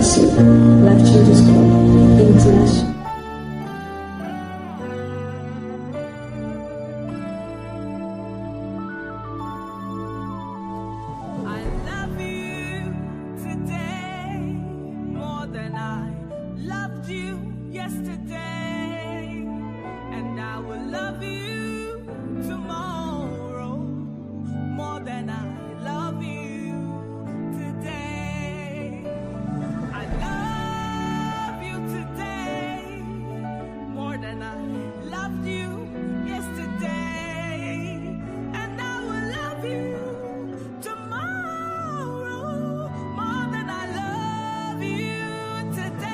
invites you, Lifechangers Club International. Yesterday, and I will love you tomorrow more than I love you today. I love you today more than I loved you yesterday, and I will love you tomorrow more than I love you today.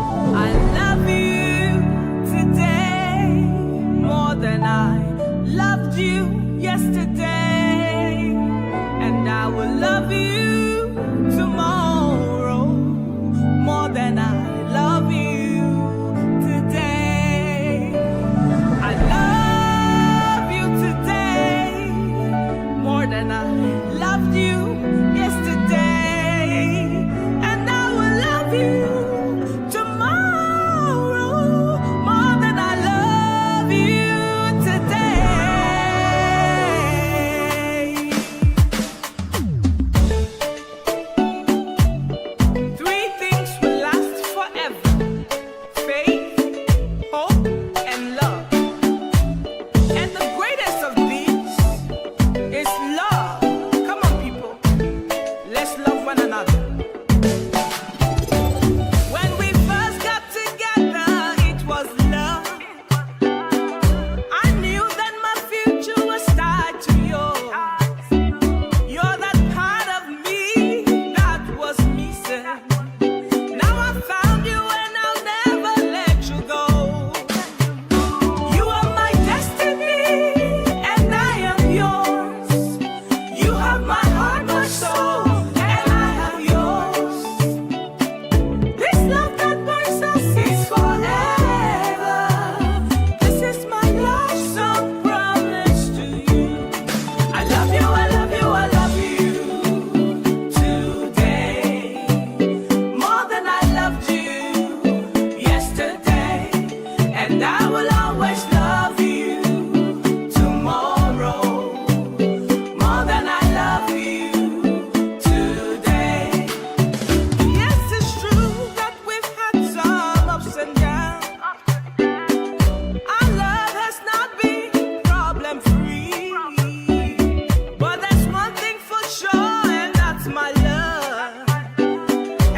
I love you today more than I loved you yesterday, and I will love you tomorrow more than I love you today. I love you today more than I loved you yesterday, and I will love you tomorrow more than I love you today. Three things will last forever: faith, hope, and love. And the greatest of these is love. Come on, people, let's love one another. When we first got together, it was love. I knew that my future was tied to yours. You're that part of me that was missing. Now I found you and I'll never let you go. You are my destiny and I am yours. You have my heart, my soul, and I have yours. This love that binds us is forever. This is my love song promise to you. I love you, I love you, I love you today more than I loved you yesterday, and I will always love you tomorrow more than I love you today. Yes, it's true that we've had some ups and downs. Our love has not been problem free, but there's one thing for sure, and that's my love.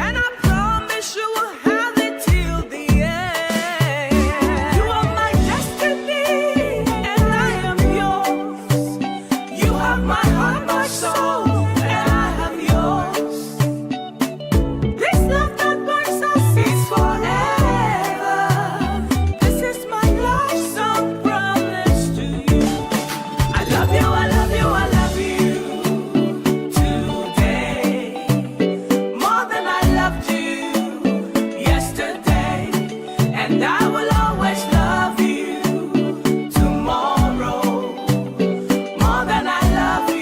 And I promise you will have it till the end. You are my destiny and I am yours. You have my heart, my soul, and I have yours. This love that binds us is forever. This is my love song promise to you. I love you, I love you, I love you today more than I loved you yesterday, and I will always love you tomorrow more than I love you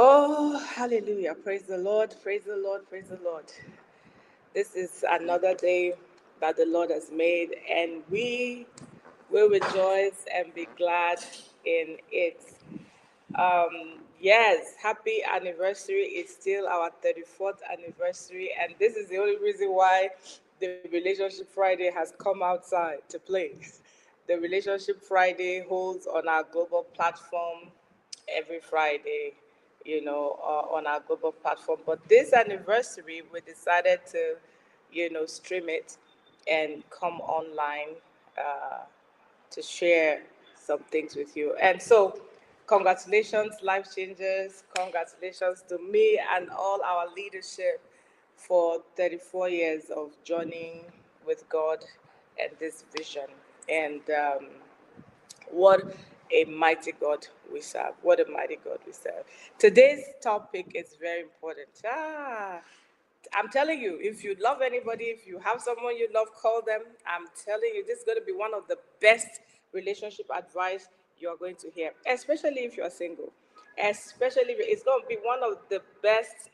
Oh, hallelujah. Praise the Lord. Praise the Lord. Praise the Lord. This is another day that the Lord has made, and we will rejoice and be glad in it. Yes, happy anniversary. It's still our 34th anniversary, and this is the only reason why the Relationship Friday has come outside to play. The Relationship Friday holds on our global platform every Friday, on our global platform. But this anniversary, we decided to, stream it and come online. To share some things with you. And so, congratulations, Life Changers. Congratulations to me and all our leadership for 34 years of journeying with God and this vision. And what a mighty God we serve. What a mighty God we serve. Today's topic is very important. I'm telling you, if you love anybody, if you have someone you love, call them. I'm telling you, this is going to be one of the best relationship advice you are going to hear, especially if you are single. Especially, it's going to be one of the best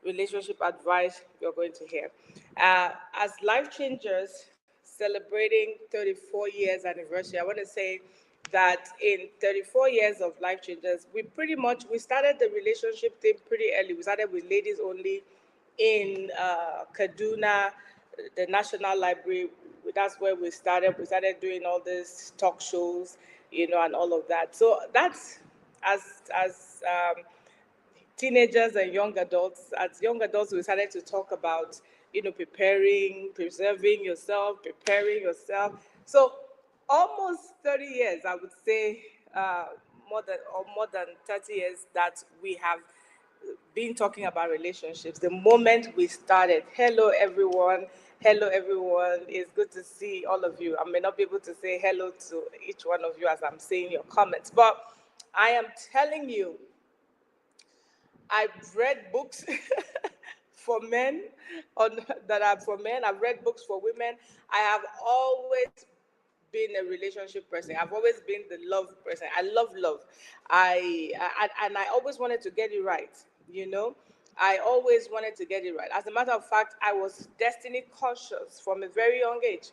relationship advice you're going to hear. As Life Changers celebrating 34 years anniversary, I want to say that in 34 years of Life Changers, we started the relationship thing pretty early. We started with ladies only in Kaduna, the National Library. That's where we started. We started doing all these talk shows, and all of that. So that's as as teenagers and young adults. As young adults, we started to talk about, preserving yourself, preparing yourself. So almost 30 years, I would say, more than 30 years that we have been talking about relationships. The moment we started, hello everyone, hello everyone. It's good to see all of you. I may not be able to say hello to each one of you as I'm saying your comments, but I am telling you, I've read books for men on that are for men. I've read books for women. I have always been a relationship person. I've always been the love person. I love love. And I always wanted to get it right. You know, I always wanted to get it right. As a matter of fact, I was destiny conscious from a very young age,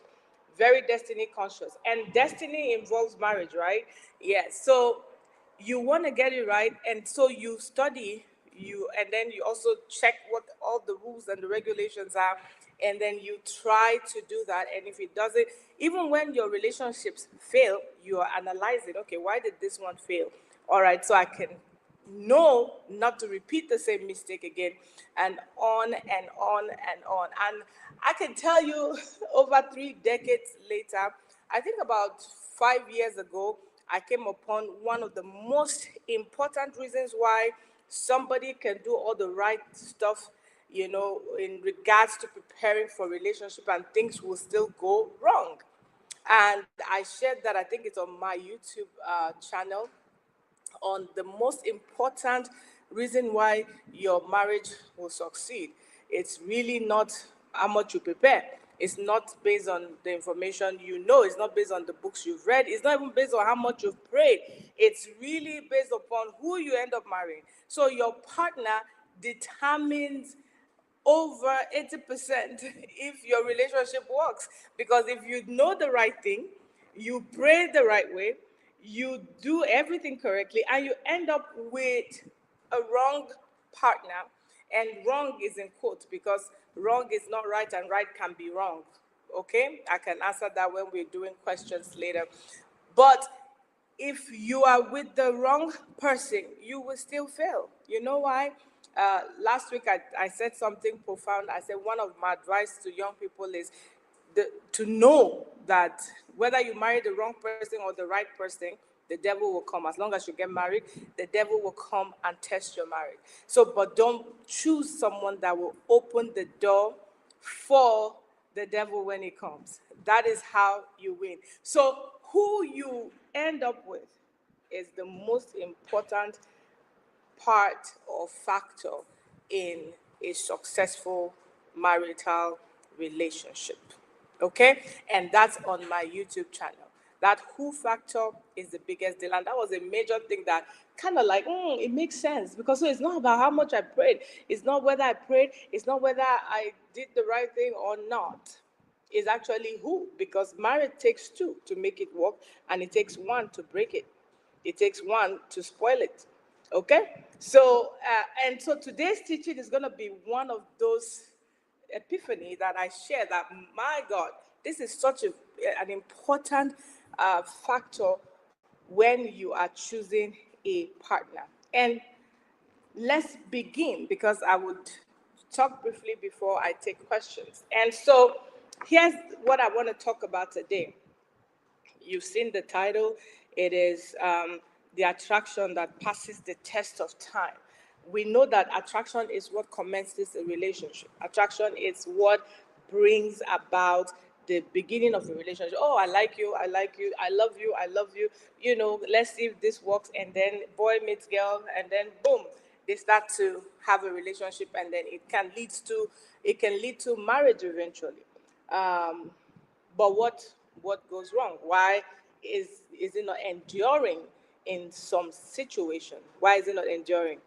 very destiny conscious. And destiny involves marriage, right? Yes. So you want to get it right, and so you study, and then you also check what all the rules and the regulations are, and then you try to do that. And if it doesn't, even when your relationships fail, you are analyzing, okay, why did this one fail? All right, so I can know not to repeat the same mistake again, and on and on and on. And I can tell you, over 3 decades later, I think about 5 years ago, I came upon one of the most important reasons why somebody can do all the right stuff, in regards to preparing for relationship, and things will still go wrong. And I shared that, I think it's on my YouTube channel, on the most important reason why your marriage will succeed. It's really not how much you prepare. It's not based on the information you know. It's not based on the books you've read. It's not even based on how much you've prayed. It's really based upon who you end up marrying. So your partner determines over 80% if your relationship works. Because if you know the right thing, you pray the right way, you do everything correctly, and you end up with a wrong partner. And wrong is in quotes, because wrong is not right and right can be wrong. Okay? I can answer that when we're doing questions later. But if you are with the wrong person, you will still fail. You know why? Last week I said something profound. I said one of my advice to young people is to know that whether you marry the wrong person or the right person, the devil will come. As long as you get married, the devil will come and test your marriage. So, but don't choose someone that will open the door for the devil when he comes. That is how you win. So, who you end up with is the most important part or factor in a successful marital relationship. Okay? And that's on my YouTube channel. That who factor is the biggest deal. And that was a major thing that kind of like, it makes sense. Because so it's not about how much I prayed. It's not whether I prayed. It's not whether I did the right thing or not. It's actually who. Because marriage takes two to make it work, and it takes one to break it. It takes one to spoil it. Okay? So, and so today's teaching is going to be one of those epiphany that I share that, my God, this is such an important factor when you are choosing a partner. And let's begin because I would talk briefly before I take questions. And so here's what I want to talk about today. You've seen the title. It is the attraction that passes the test of time. We know that attraction is what commences a relationship. Attraction is what brings about the beginning of a relationship. Oh, I like you, I like you, I love you, I love you. Let's see if this works. And then boy meets girl, and then boom, they start to have a relationship, and then it can lead to marriage eventually. Um, but what goes wrong? Why is it not enduring in some situation? Why is it not enduring?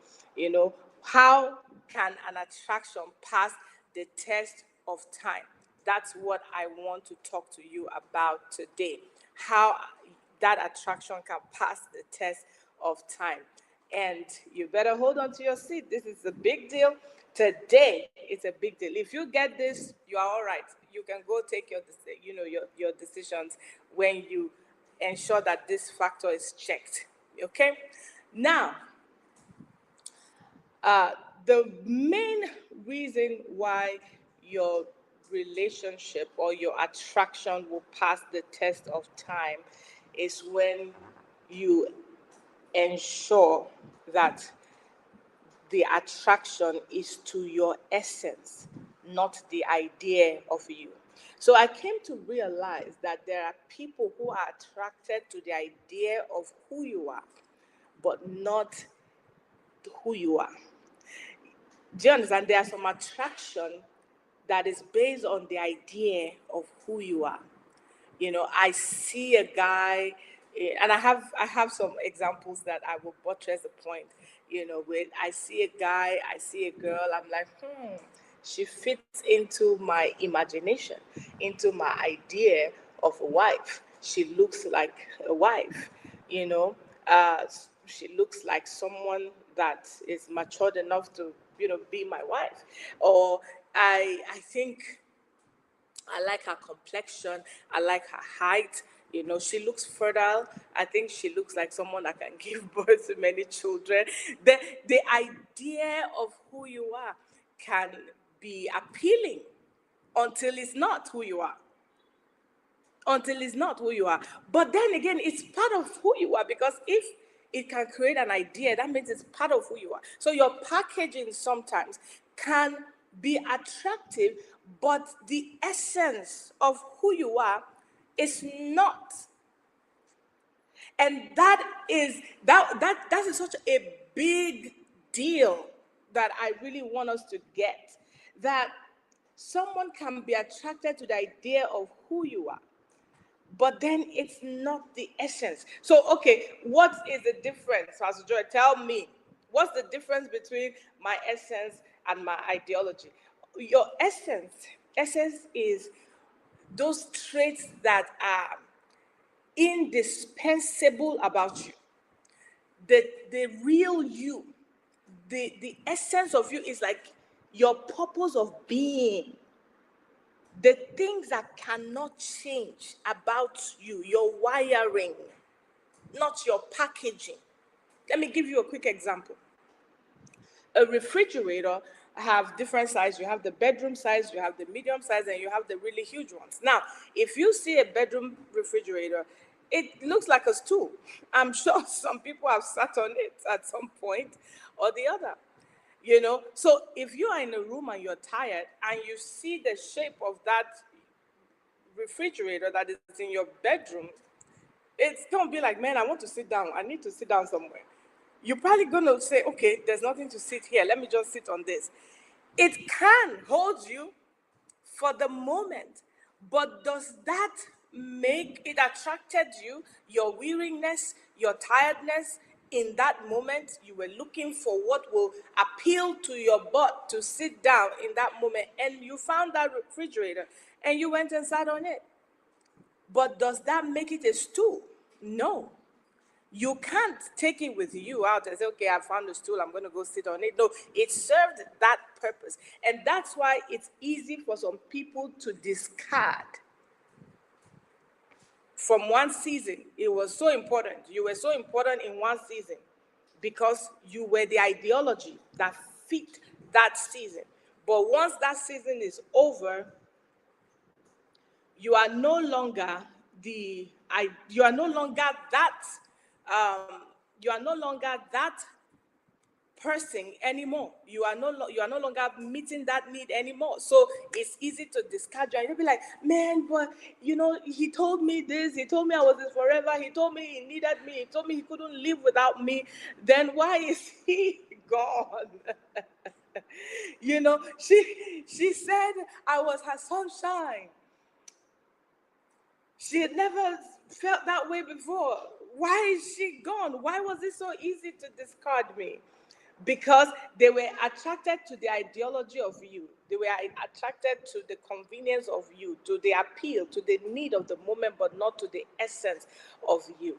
How can an attraction pass the test of time? That's what I want to talk to you about today. How that attraction can pass the test of time. And you better hold on to your seat. This is a big deal. Today, it's a big deal. If you get this, you are all right. You can go take your decisions when you ensure that this factor is checked. Okay? Now, uh, the main reason why your relationship or your attraction will pass the test of time is when you ensure that the attraction is to your essence, not the idea of you. So I came to realize that there are people who are attracted to the idea of who you are, but not who you are. Do you understand? There's some attraction that is based on the idea of who you are. I see a guy, and I have some examples that I will buttress the point. When I see a guy, I see a girl, I'm like, she fits into my imagination, into my idea of a wife. She looks like a wife, you know. Uh, she looks like someone that is matured enough to, be my wife. Or I think I like her complexion. I like her height. She looks fertile. I think she looks like someone that can give birth to many children. The idea of who you are can be appealing until it's not who you are. Until it's not who you are. But then again, it's part of who you are, because if it can create an idea, that means it's part of who you are. So your packaging sometimes can be attractive, but the essence of who you are is not. And that is such a big deal that I really want us to get. That someone can be attracted to the idea of who you are, but then it's not the essence. So, okay, what is the difference, Pastor Joy? Tell me, what's the difference between my essence and my ideology? Your essence is those traits that are indispensable about you. The real you, the essence of you is like your purpose of being. The things that cannot change about you, your wiring, not your packaging. Let me give you a quick example. A refrigerator have different size. You have the bedroom size, you have the medium size, and you have the really huge ones. Now, if you see a bedroom refrigerator, it looks like a stool. I'm sure some people have sat on it at some point or the other. So if you are in a room and you're tired and you see the shape of that refrigerator that is in your bedroom, it's gonna be like, man, I want to sit down. I need to sit down somewhere. You're probably gonna say, okay, there's nothing to sit here. Let me just sit on this. It can hold you for the moment, but does that make it attracted you? Your weariness, your tiredness, in that moment. You were looking for what will appeal to your butt to sit down in that moment, and you found that refrigerator and you went and sat on it. But does that make it a stool? No. You can't take it with you out and say, okay, I found a stool, I'm going to go sit on it. No, it served that purpose. And that's why it's easy for some people to discard. From one season, it was so important. You were so important in one season because you were the ideology that fit that season. But once that season is over, you are no longer you are no longer that um, you are no longer that person anymore. You are no longer meeting that need anymore. So it's easy to discard you. And you'll be like, man, but he told me this, he told me I was his forever, he told me he needed me, he told me he couldn't live without me. Then why is he gone? She said I was her sunshine. She had never felt that way before. Why is she gone? Why was it so easy to discard me? Because they were attracted to the ideology of you. They were attracted to the convenience of you, to the appeal, to the need of the moment, but not to the essence of you.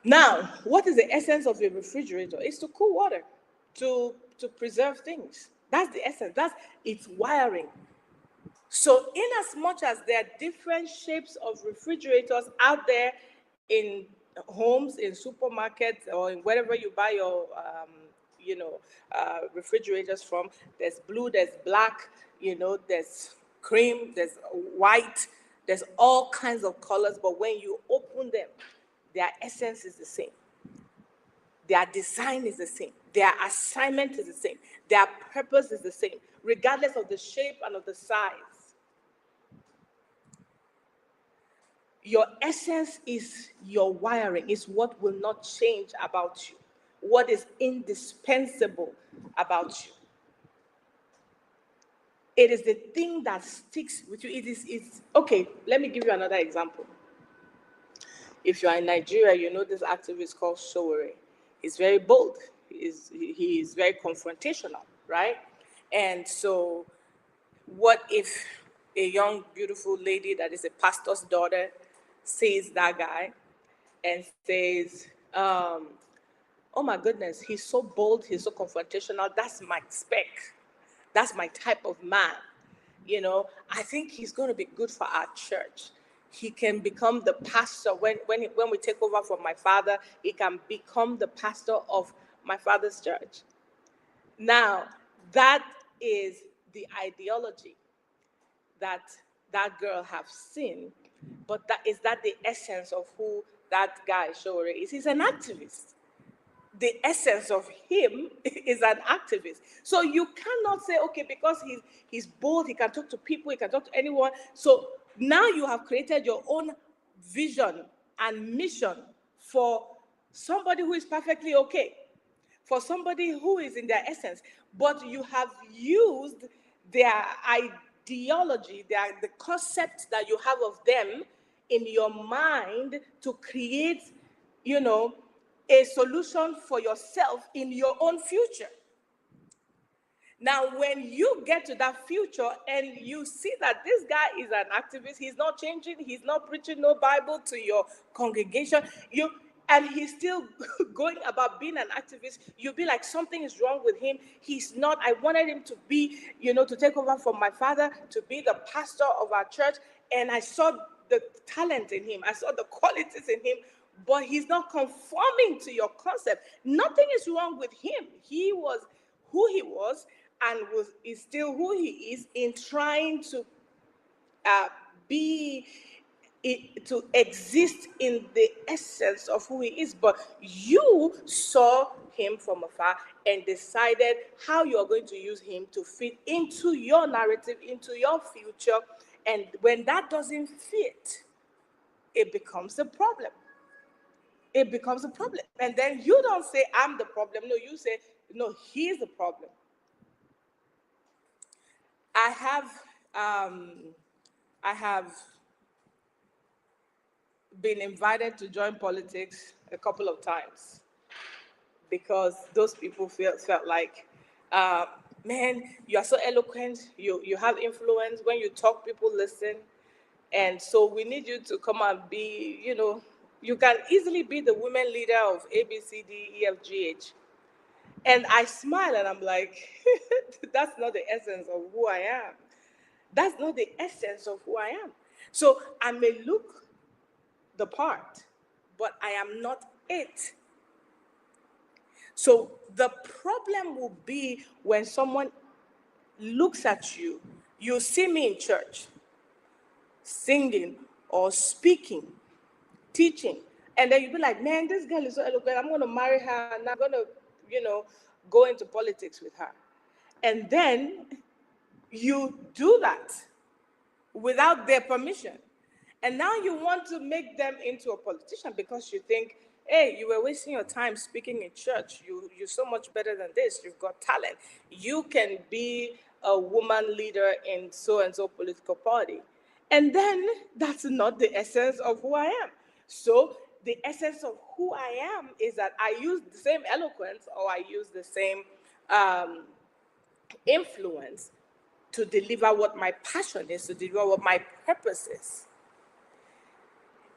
Now, what is the essence of a refrigerator? It's to cool water, to preserve things. That's the essence. That's its wiring. So in as much as there are different shapes of refrigerators out there in homes, in supermarkets, or in wherever you buy your, refrigerators from, there's blue, there's black, there's cream, there's white, there's all kinds of colors. But when you open them, their essence is the same. Their design is the same. Their assignment is the same. Their purpose is the same, regardless of the shape and of the size. Your essence is your wiring, is what will not change about you, what is indispensable about you. It is the thing that sticks with you. It's okay. Let me give you another example. If you are in Nigeria, you know this activist called Showore. He's very bold. He is very confrontational, right? And so, what if a young, beautiful lady that is a pastor's daughter sees that guy and says, oh my goodness, he's so bold, he's so confrontational, that's my spec, that's my type of man. I think he's going to be good for our church. He can become the pastor. When we take over from my father, he can become the pastor of my father's church. Now, that is the ideology that girl have seen, but is that the essence of who that guy Shore is? He's an activist. The essence of him is an activist. So you cannot say, okay, because he's bold, he can talk to people, he can talk to anyone. So now you have created your own vision and mission for somebody who is perfectly okay, for somebody who is in their essence, but you have used their ideology, the concept that you have of them in your mind to create, a solution for yourself in your own future. Now, when you get to that future and you see that this guy is an activist, he's not changing, he's not preaching no Bible to your congregation, and he's still going about being an activist, you'll be like, something is wrong with him. He's not. I wanted him to be, to take over from my father, to be the pastor of our church, and I saw the talent in him. I saw the qualities in him, but he's not conforming to your concept. Nothing is wrong with him. He was who he was and is still who he is in trying to to exist in the essence of who he is. But you saw him from afar and decided how you are going to use him to fit into your narrative, into your future. And when that doesn't fit, it becomes a problem. It becomes a problem. And then you don't say, I'm the problem. No, you say, no, he's the problem. I have been invited to join politics a couple of times because those people felt like, uh, man, you are so eloquent, you have influence. When you talk, people listen. And so we need you to come and be, you can easily be the women leader of A, B, C, D, E, F, G, H. And I smile and I'm like, that's not the essence of who I am. That's not the essence of who I am. So I may look the part, but I am not it. So the problem will be when someone looks at you, you see me in church, singing or speaking, teaching, and then you'll be like, man, this girl is so eloquent, I'm going to marry her, and I'm going to, go into politics with her. And then you do that without their permission. And now you want to make them into a politician because you think, hey, you were wasting your time speaking in church. You're so much better than this. You've got talent. You can be a woman leader in so and so political party. And then that's not the essence of who I am. So the essence of who I am is that I use the same eloquence or I use the same influence to deliver what my passion is, to deliver what my purpose is.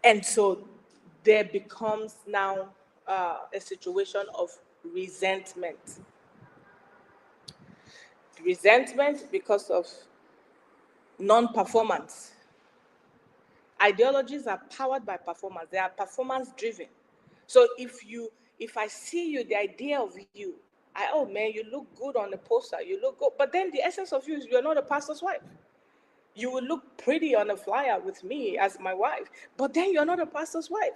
And so there becomes now a situation of resentment. Resentment because of non-performance. Ideologies are powered by performance. They are performance driven. So if I see you, the idea of you, oh man, you look good on the poster, you look good. But then the essence of you is you're not a pastor's wife. You will look pretty on a flyer with me as my wife, but then you're not a pastor's wife.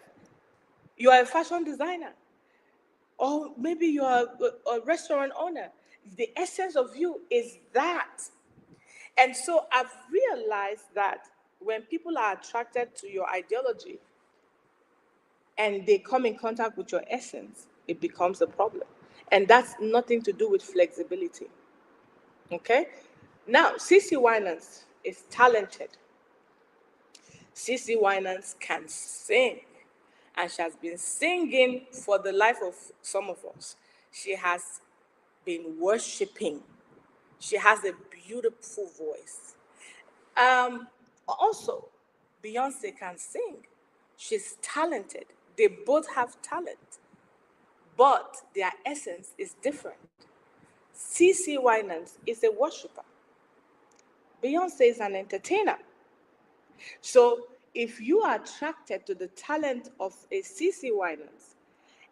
You are a fashion designer. Or maybe you are a restaurant owner. The essence of you is that. And so I've realized that when people are attracted to your ideology and they come in contact with your essence, it becomes a problem. And that's nothing to do with flexibility. Okay? Now, CC Winans is talented. CC Winans can sing. And she has been singing for the life of some of us. She has been worshiping. She has a beautiful voice. Also, Beyonce can sing. She's talented. They both have talent, but their essence is different. CC Winans is a worshiper. Beyonce is an entertainer. So if you are attracted to the talent of a CC Winans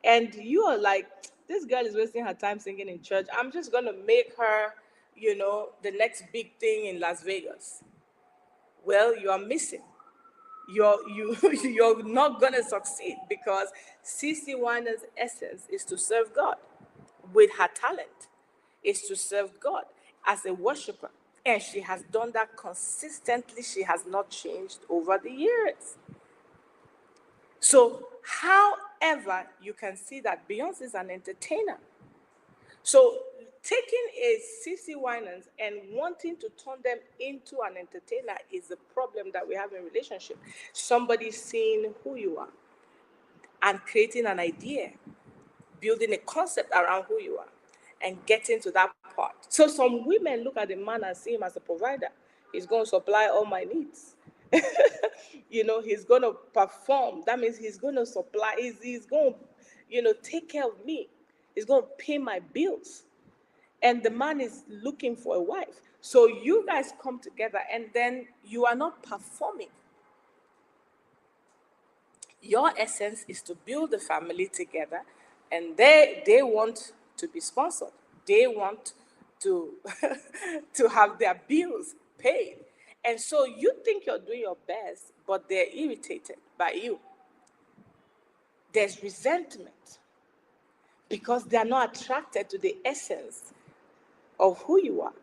and you are like, this girl is wasting her time singing in church, I'm just going to make her, the next big thing in Las Vegas. Well, you are missing. You're not going to succeed because CC Winans' essence is to serve God. With her talent, is to serve God as a worshiper. And she has done that consistently. She has not changed over the years. So, however, you can see that Beyonce is an entertainer. So, taking a CC Winans and wanting to turn them into an entertainer is the problem that we have in relationship. Somebody seeing who you are and creating an idea, building a concept around who you are, and getting to that part. So some women look at the man and see him as a provider. He's going to supply all my needs. He's going to perform. That means he's going to supply, he's going to, take care of me. He's going to pay my bills. And the man is looking for a wife. So you guys come together and then you are not performing. Your essence is to build a family together, and they want to be sponsored. They want to to have their bills paid. And so you think you're doing your best, but they're irritated by you. There's resentment because they're not attracted to the essence of who you are.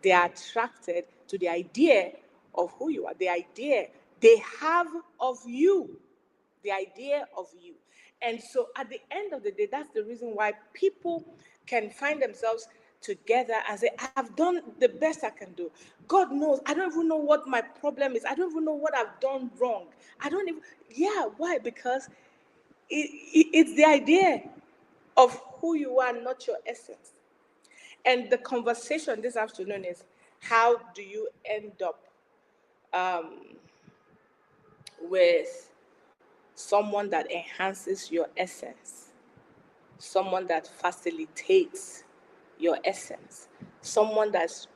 They are attracted to the idea of who you are, the idea they have of you. The idea of you. And so at the end of the day, that's the reason why people can find themselves together and say, I've done the best I can do. God knows, I don't even know what my problem is. I don't even know what I've done wrong. I don't even, yeah, why? Because it's the idea of who you are, not your essence. And the conversation this afternoon is, how do you end up with someone that enhances your essence, someone that facilitates your essence, someone that's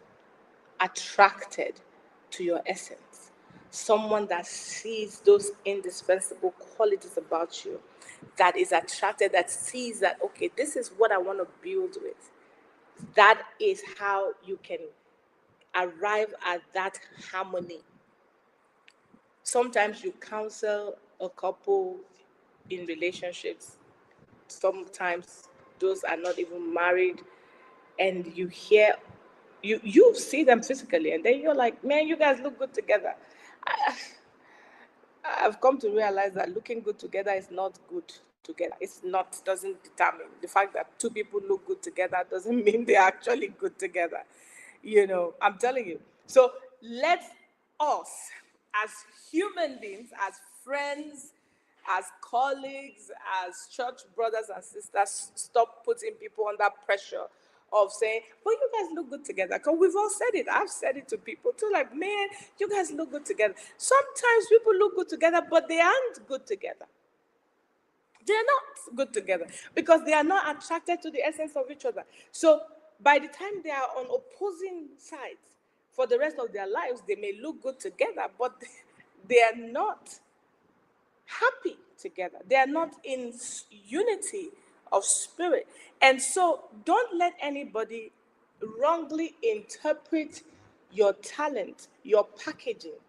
attracted to your essence, someone that sees those indispensable qualities about you, that is attracted, that sees that, okay, this is what I want to build with. That is how you can arrive at that harmony. Sometimes you counsel a couple in relationships. Sometimes those are not even married, and you see them physically, and then you're like, man, you guys look good together. I, I've come to realize that looking good together is not good together. It's not, doesn't determine. The fact that two people look good together doesn't mean they're actually good together. I'm telling you. So let us, as human beings, as friends, as colleagues, as church brothers and sisters, stop putting people under pressure of saying, well, you guys look good together. Because we've all said it. I've said it to people too, like, man, you guys look good together. Sometimes people look good together, but they aren't good together. They're not good together because they are not attracted to the essence of each other. So by the time they are on opposing sides for the rest of their lives, they may look good together, but they are not happy together. They are not in unity of spirit. And so don't let anybody wrongly interpret your talent, your packaging,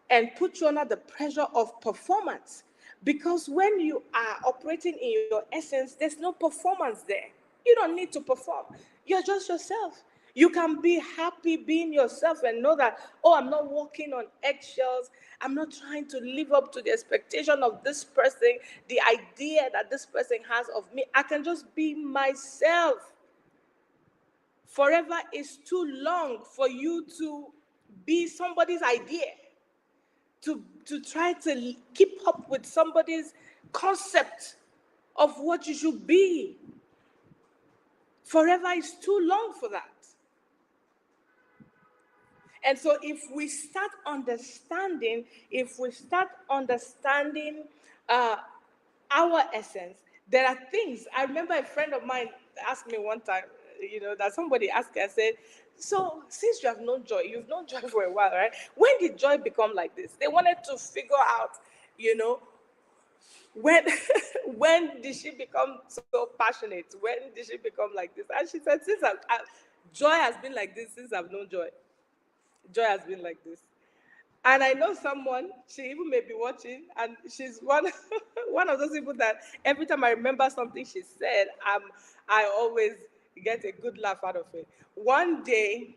and put you under the pressure of performance. Because when you are operating in your essence, there's no performance there. You don't need to perform. You're just yourself. You can be happy being yourself and know that, oh, I'm not walking on eggshells. I'm not trying to live up to the expectation of this person, the idea that this person has of me. I can just be myself. Forever is too long for you to be somebody's idea, to try to keep up with somebody's concept of what you should be. Forever is too long for that. And so if we start understanding uh, our essence, there are things. I remember a friend of mine asked me one time, that somebody asked her, I said, so since you've known Joy for a while, right? When did Joy become like this? They wanted to figure out, when when did she become so passionate? When did she become like this? And she said, Joy has been like this since I've known Joy. Joy has been like this. And I know someone, she even may be watching, and she's one, one of those people that every time I remember something she said, I always get a good laugh out of it. One day,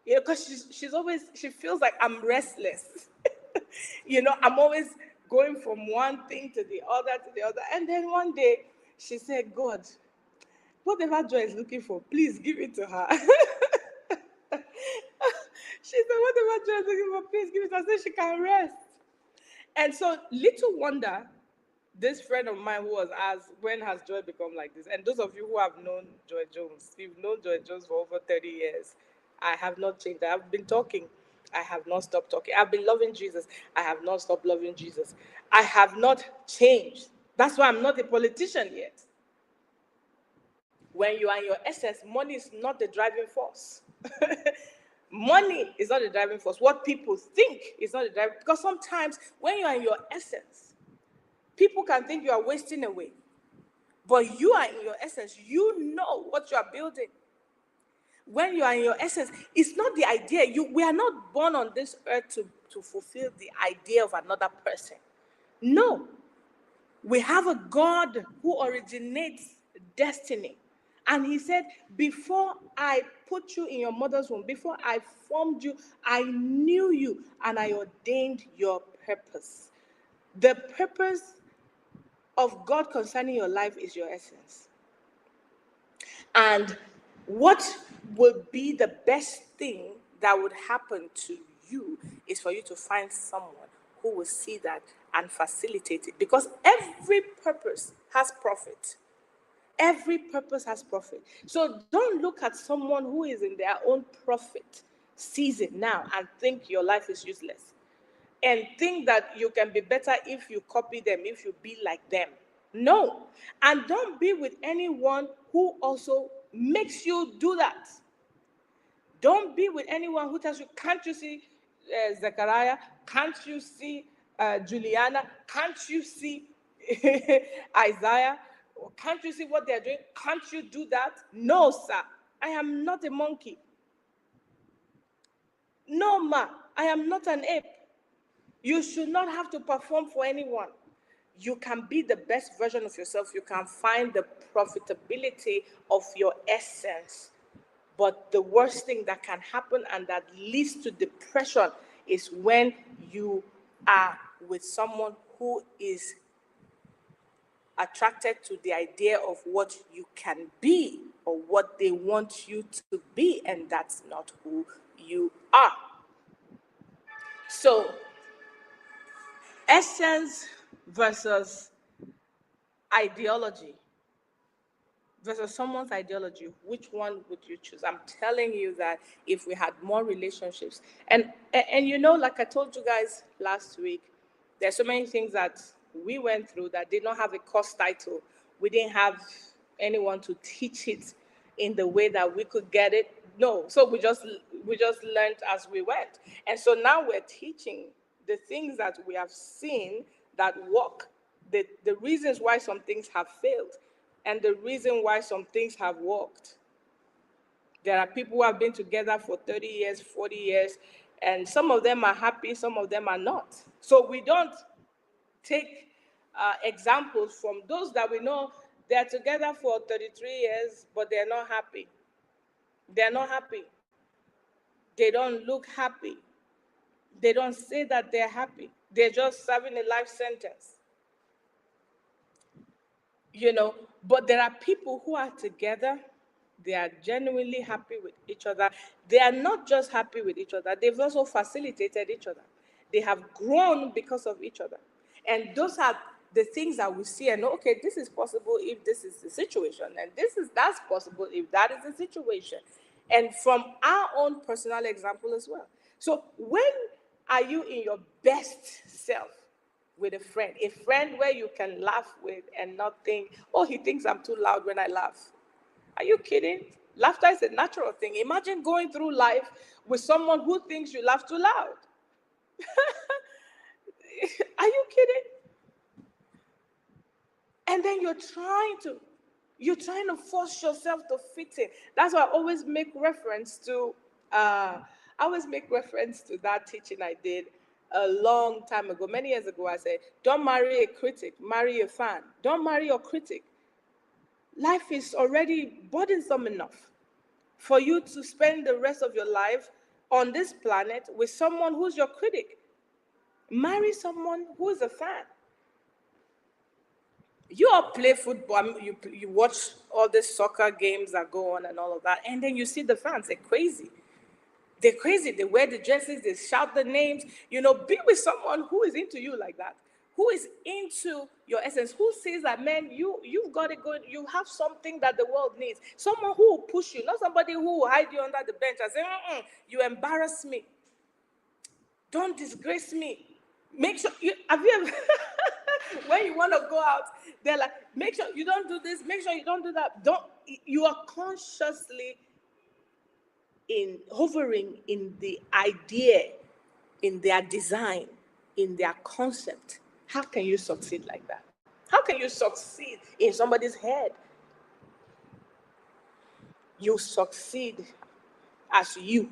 because she feels like I'm restless. I'm always going from one thing to the other, to the other. And then one day, she said, God, whatever Joy is looking for, please give it to her. She said, whatever Joy is looking for, please give it to her so she can rest. And so, little wonder, this friend of mine who was asked, when has Joy become like this? And those of you who have known Joyjones, you've known Joyjones for over 30 years. I have not changed. I have been talking. I have not stopped talking. I've been loving Jesus. I have not stopped loving Jesus. I have not changed. That's why I'm not a politician yet. When you are in your essence, money is not the driving force. Money is not the driving force. What people think is not the driving, because sometimes when you are in your essence, people can think you are wasting away. But you are in your essence. You know what you are building. When you are in your essence, it's not the idea. We are not born on this earth to fulfill the idea of another person. No. We have a God who originates destiny. And he said, before I put you in your mother's womb, before I formed you, I knew you and I ordained your purpose. The purpose of God concerning your life is your essence. And What will be the best thing that would happen to you is for you to find someone who will see that and facilitate it. Because every purpose has profit. Every purpose has profit. So don't look at someone who is in their own profit season now and think your life is useless. And think that you can be better if you copy them, if you be like them. No. And don't be with anyone who also makes you do that. Don't be with anyone who tells you, can't you see Zechariah? Can't you see Juliana? Can't you see Isaiah? Can't you see what they're doing? Can't you do that? No, sir. I am not a monkey. No, ma. I am not an ape. You should not have to perform for anyone. You can be the best version of yourself. You can find the profitability of your essence. But the worst thing that can happen and that leads to depression is when you are with someone who is attracted to the idea of what you can be or what they want you to be, and that's not who you are. So, essence versus ideology versus someone's ideology, which one would you choose? I'm telling you that if we had more relationships, and you know, like I told you guys last week, there's so many things that we went through that did not have a course title. We didn't have anyone to teach it in the way that we could get it. No, so we just learned as we went. And so now we're teaching the things that we have seen that work, the reasons why some things have failed, and the reason why some things have worked. There are people who have been together for 30 years, 40 years, and some of them are happy, some of them are not. So we don't take examples from those that we know they're together for 33 years, but they're not happy. They're not happy. They don't look happy. They don't say that they're happy. They're just serving a life sentence. You know, but there are people who are together, they are genuinely happy with each other. They are not just happy with each other, they've also facilitated each other. They have grown because of each other. And those are the things that we see and know, okay, this is possible if this is the situation, and that's possible if that is the situation. And from our own personal example as well. So when are you in your best self? With a friend where you can laugh with and not think, oh, he thinks I'm too loud when I laugh. Are you kidding? Laughter is a natural thing. Imagine going through life with someone who thinks you laugh too loud. Are you kidding? And then you're trying to force yourself to fit in. That's why I always make reference to that teaching I did a long time ago, many years ago. I said, don't marry a critic, marry a fan. Don't marry your critic. Life is already burdensome enough for you to spend the rest of your life on this planet with someone who's your critic. Marry someone who is a fan. You all play football, you watch all the soccer games that go on and all of that, and then you see the fans, they're crazy. They're crazy. They wear the jerseys, they shout the names. You know, be with someone who is into you like that, who is into your essence, who says that, man, you've got it good, you have something that the world needs. Someone who will push you, not somebody who will hide you under the bench and say, you embarrass me. Don't disgrace me. Make sure have you ever when you want to go out, they're like, make sure you don't do this, make sure you don't do that. You are consciously hovering in the idea, in their design, in their concept. How can you succeed like that? How can you succeed in somebody's head? You succeed as you,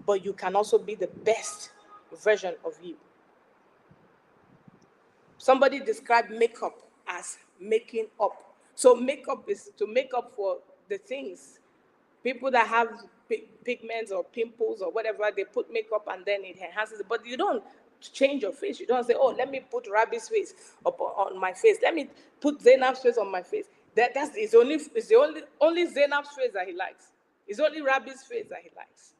but you can also be the best version of you. Somebody described makeup as making up. So makeup is to make up for the things. People that have pigments or pimples or whatever, they put makeup and then it enhances it. But you don't change your face. You don't say, oh, let me put Rabi's face on my face. Let me put Zainab's face on my face. That's it's the only Zainab's face that he likes. It's only Rabbi's face that he likes.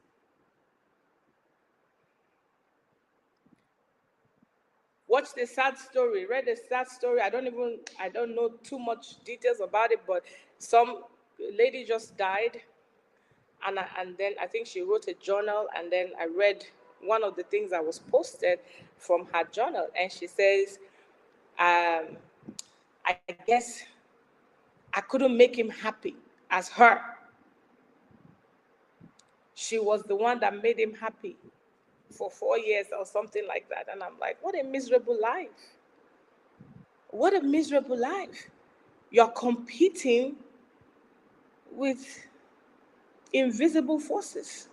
Watched a sad story, read a sad story. I don't know too much details about it, but some lady just died, and then I think she wrote a journal, and then I read one of the things that was posted from her journal, and she says, I guess I couldn't make him happy as her. She was the one that made him happy for 4 years or something like that. And I'm like, what a miserable life. What a miserable life. You're competing with invisible forces.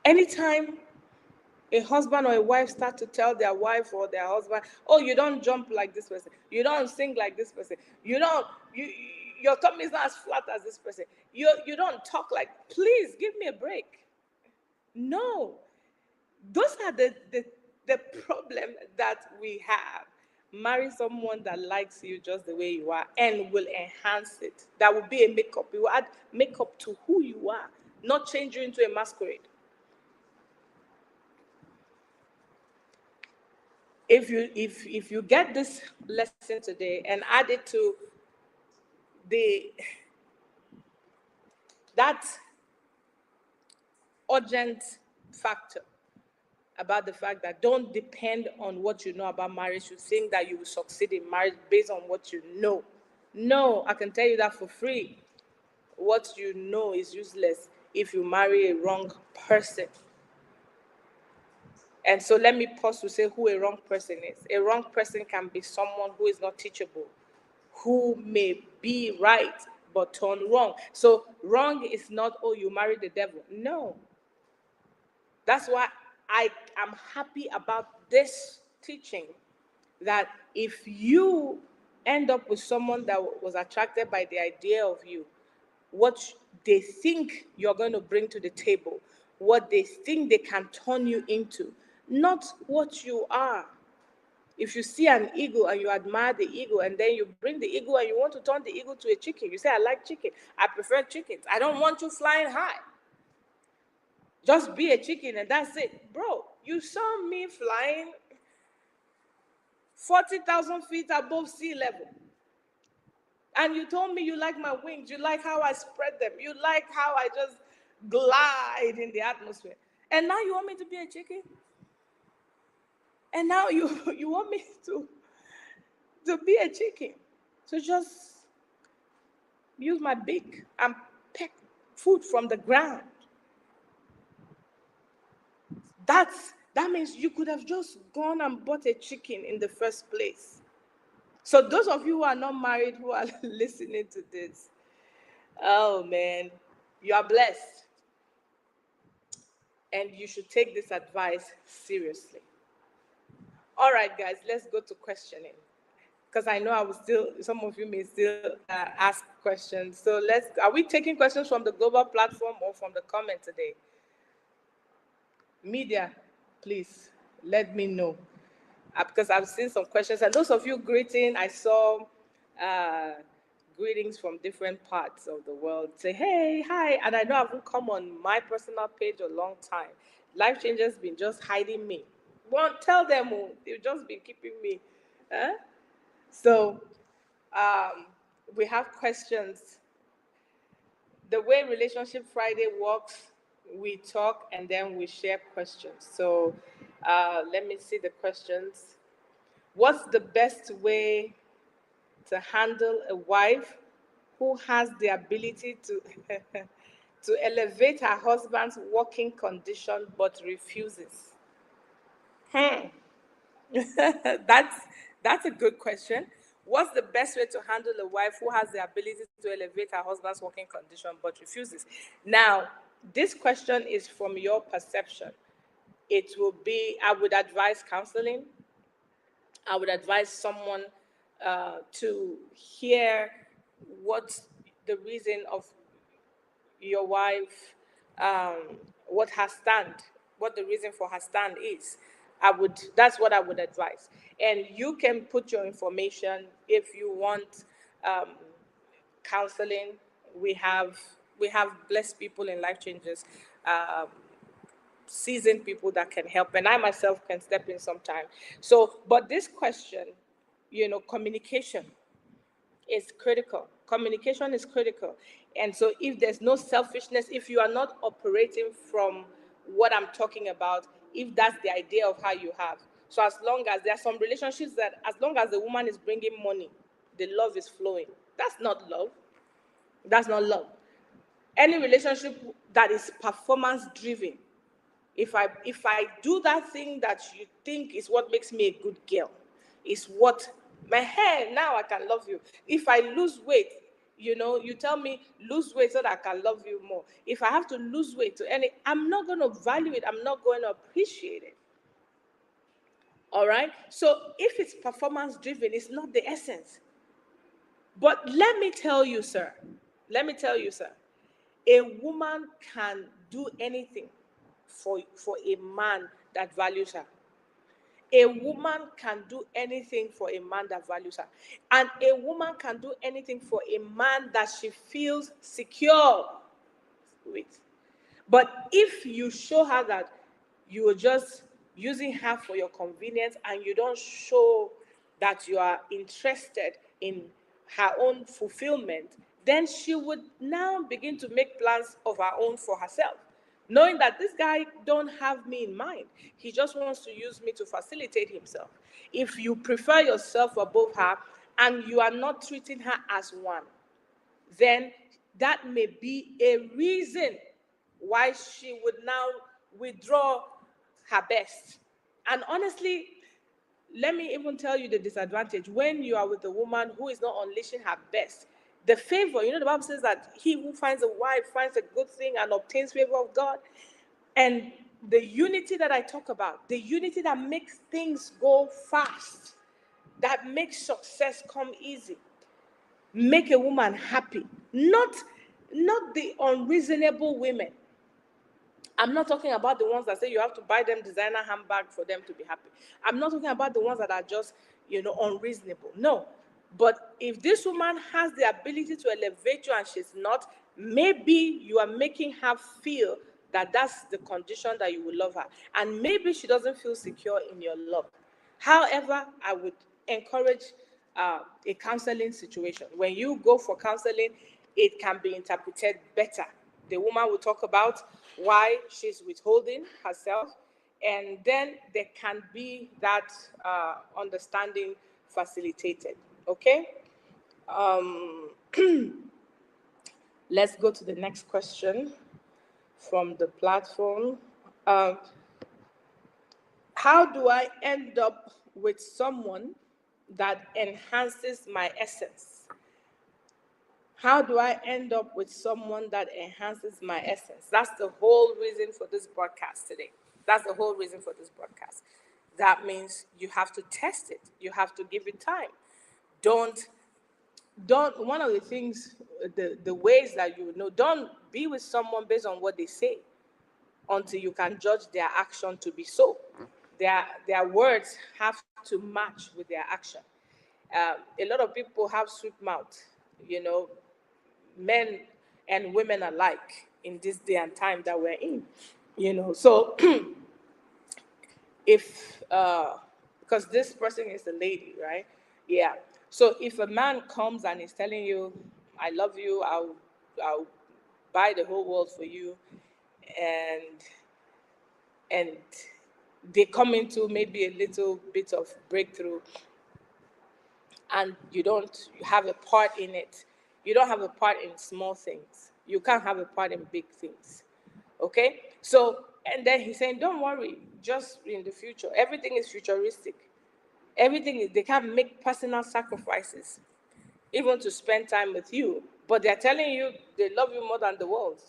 Anytime a husband or a wife start to tell their wife or their husband, oh, you don't jump like this person, you don't sing like this person, you don't, you, your tummy is not as flat as this person, you don't talk like, please give me a break. No, those are the problem that we have. Marry someone that likes you just the way you are and will enhance it. That will be a makeup. It will add makeup to who you are, not change you into a masquerade. If you get this lesson today and add it to the that urgent factor about the fact that don't depend on what you know about marriage. You think that you will succeed in marriage based on what you know. No, I can tell you that for free. What you know is useless if you marry a wrong person. And so let me pause to say who a wrong person is. A wrong person can be someone who is not teachable, who may be right but turn wrong. So wrong is not, oh, you married the devil. No. That's why I am happy about this teaching, that if you end up with someone that was attracted by the idea of you, what they think you're going to bring to the table, what they think they can turn you into, not what you are. If you see an eagle and you admire the eagle, and then you bring the eagle and you want to turn the eagle to a chicken, you say, I like chicken, I prefer chickens, I don't want you flying high. Just be a chicken and that's it. Bro, you saw me flying 40,000 feet above sea level. And you told me you like my wings, you like how I spread them, you like how I just glide in the atmosphere. And now you want me to be a chicken? And now you want me to be a chicken? So just use my beak and peck food from the ground. That means you could have just gone and bought a chicken in the first place. So those of you who are not married who are listening to this, oh man, you are blessed. And you should take this advice seriously. All right, guys, let's go to questioning. Because I know some of you may still ask questions. So are we taking questions from the global platform or from the comment today? Media, please let me know. Because I've seen some questions. And those of you greeting, I saw greetings from different parts of the world. Say, hey, hi. And I know I haven't come on my personal page a long time. Lifechangers been just hiding me. Won't tell them, they've just been keeping me. So we have questions. The way Relationship Friday works, we talk and then we share questions. So let me see the questions. What's the best way to handle a wife who has the ability to to elevate her husband's working condition but refuses? That's a good question. What's the best way to handle a wife who has the ability to elevate her husband's working condition but refuses? Now, this question is from your perception. It will be, I would advise counseling. I would advise someone to hear what the reason of your wife, what her stand, what the reason for her stand is. That's what I would advise. And you can put your information if you want um, counseling. We have we have blessed people in Life Changers, um, seasoned people that can help, and I myself can step in sometime. So, but this question, communication is critical. Communication is critical. And so if there's no selfishness, if you are not operating from what I'm talking about, if that's the idea of how you have. So as long as there are some relationships that as long as the woman is bringing money, the love is flowing. That's not love. That's not love. Any relationship that is performance driven, if I do that thing that you think is what makes me a good girl, is what my hair now I can love you. If I lose weight, you tell me lose weight so that I can love you more. If I have to lose weight I'm not going to value it. I'm not going to appreciate it. All right. So if it's performance driven, it's not the essence. But let me tell you, sir. Let me tell you, sir. A woman can do anything for a man that values her. A woman can do anything for a man that values her. And a woman can do anything for a man that she feels secure with. But if you show her that you are just using her for your convenience and you don't show that you are interested in her own fulfillment, then she would now begin to make plans of her own for herself, knowing that this guy don't have me in mind. He just wants to use me to facilitate himself. If you prefer yourself above her and you are not treating her as one, then that may be a reason why she would now withdraw her best. And honestly, let me even tell you the disadvantage. When you are with a woman who is not unleashing her best, the favor, the Bible says that he who finds a wife finds a good thing and obtains favor of God. And the unity that I talk about, the unity that makes things go fast, that makes success come easy, make a woman happy, not the unreasonable women. I'm not talking about the ones that say you have to buy them designer handbag for them to be happy. I'm not talking about the ones that are just, unreasonable. No. But if this woman has the ability to elevate you and she's not, maybe you are making her feel that that's the condition that you will love her. And maybe she doesn't feel secure in your love. However, I would encourage a counseling situation. When you go for counseling, it can be interpreted better. The woman will talk about why she's withholding herself, and then there can be that understanding facilitated. Okay? Um, let's go to the next question from the platform. Um, how do I end up with someone that enhances my essence? How do I end up with someone that enhances my essence? That's the whole reason for this broadcast today. That's the whole reason for this broadcast. That means you have to test it. You have to give it time. Don't, one of the things, the ways that you know, don't be with someone based on what they say until you can judge their action to be so. Their words have to match with their action. A lot of people have sweet mouth, men and women alike in this day and time that we're in. So if because this person is a lady, right? Yeah. So if a man comes and is telling you, I love you, I'll buy the whole world for you, and they come into maybe a little bit of breakthrough, and you don't have a part in it. You don't have a part in small things. You can't have a part in big things. Okay? So, and then he's saying, don't worry, just in the future. Everything is futuristic. They can't make personal sacrifices, even to spend time with you. But they're telling you they love you more than the world.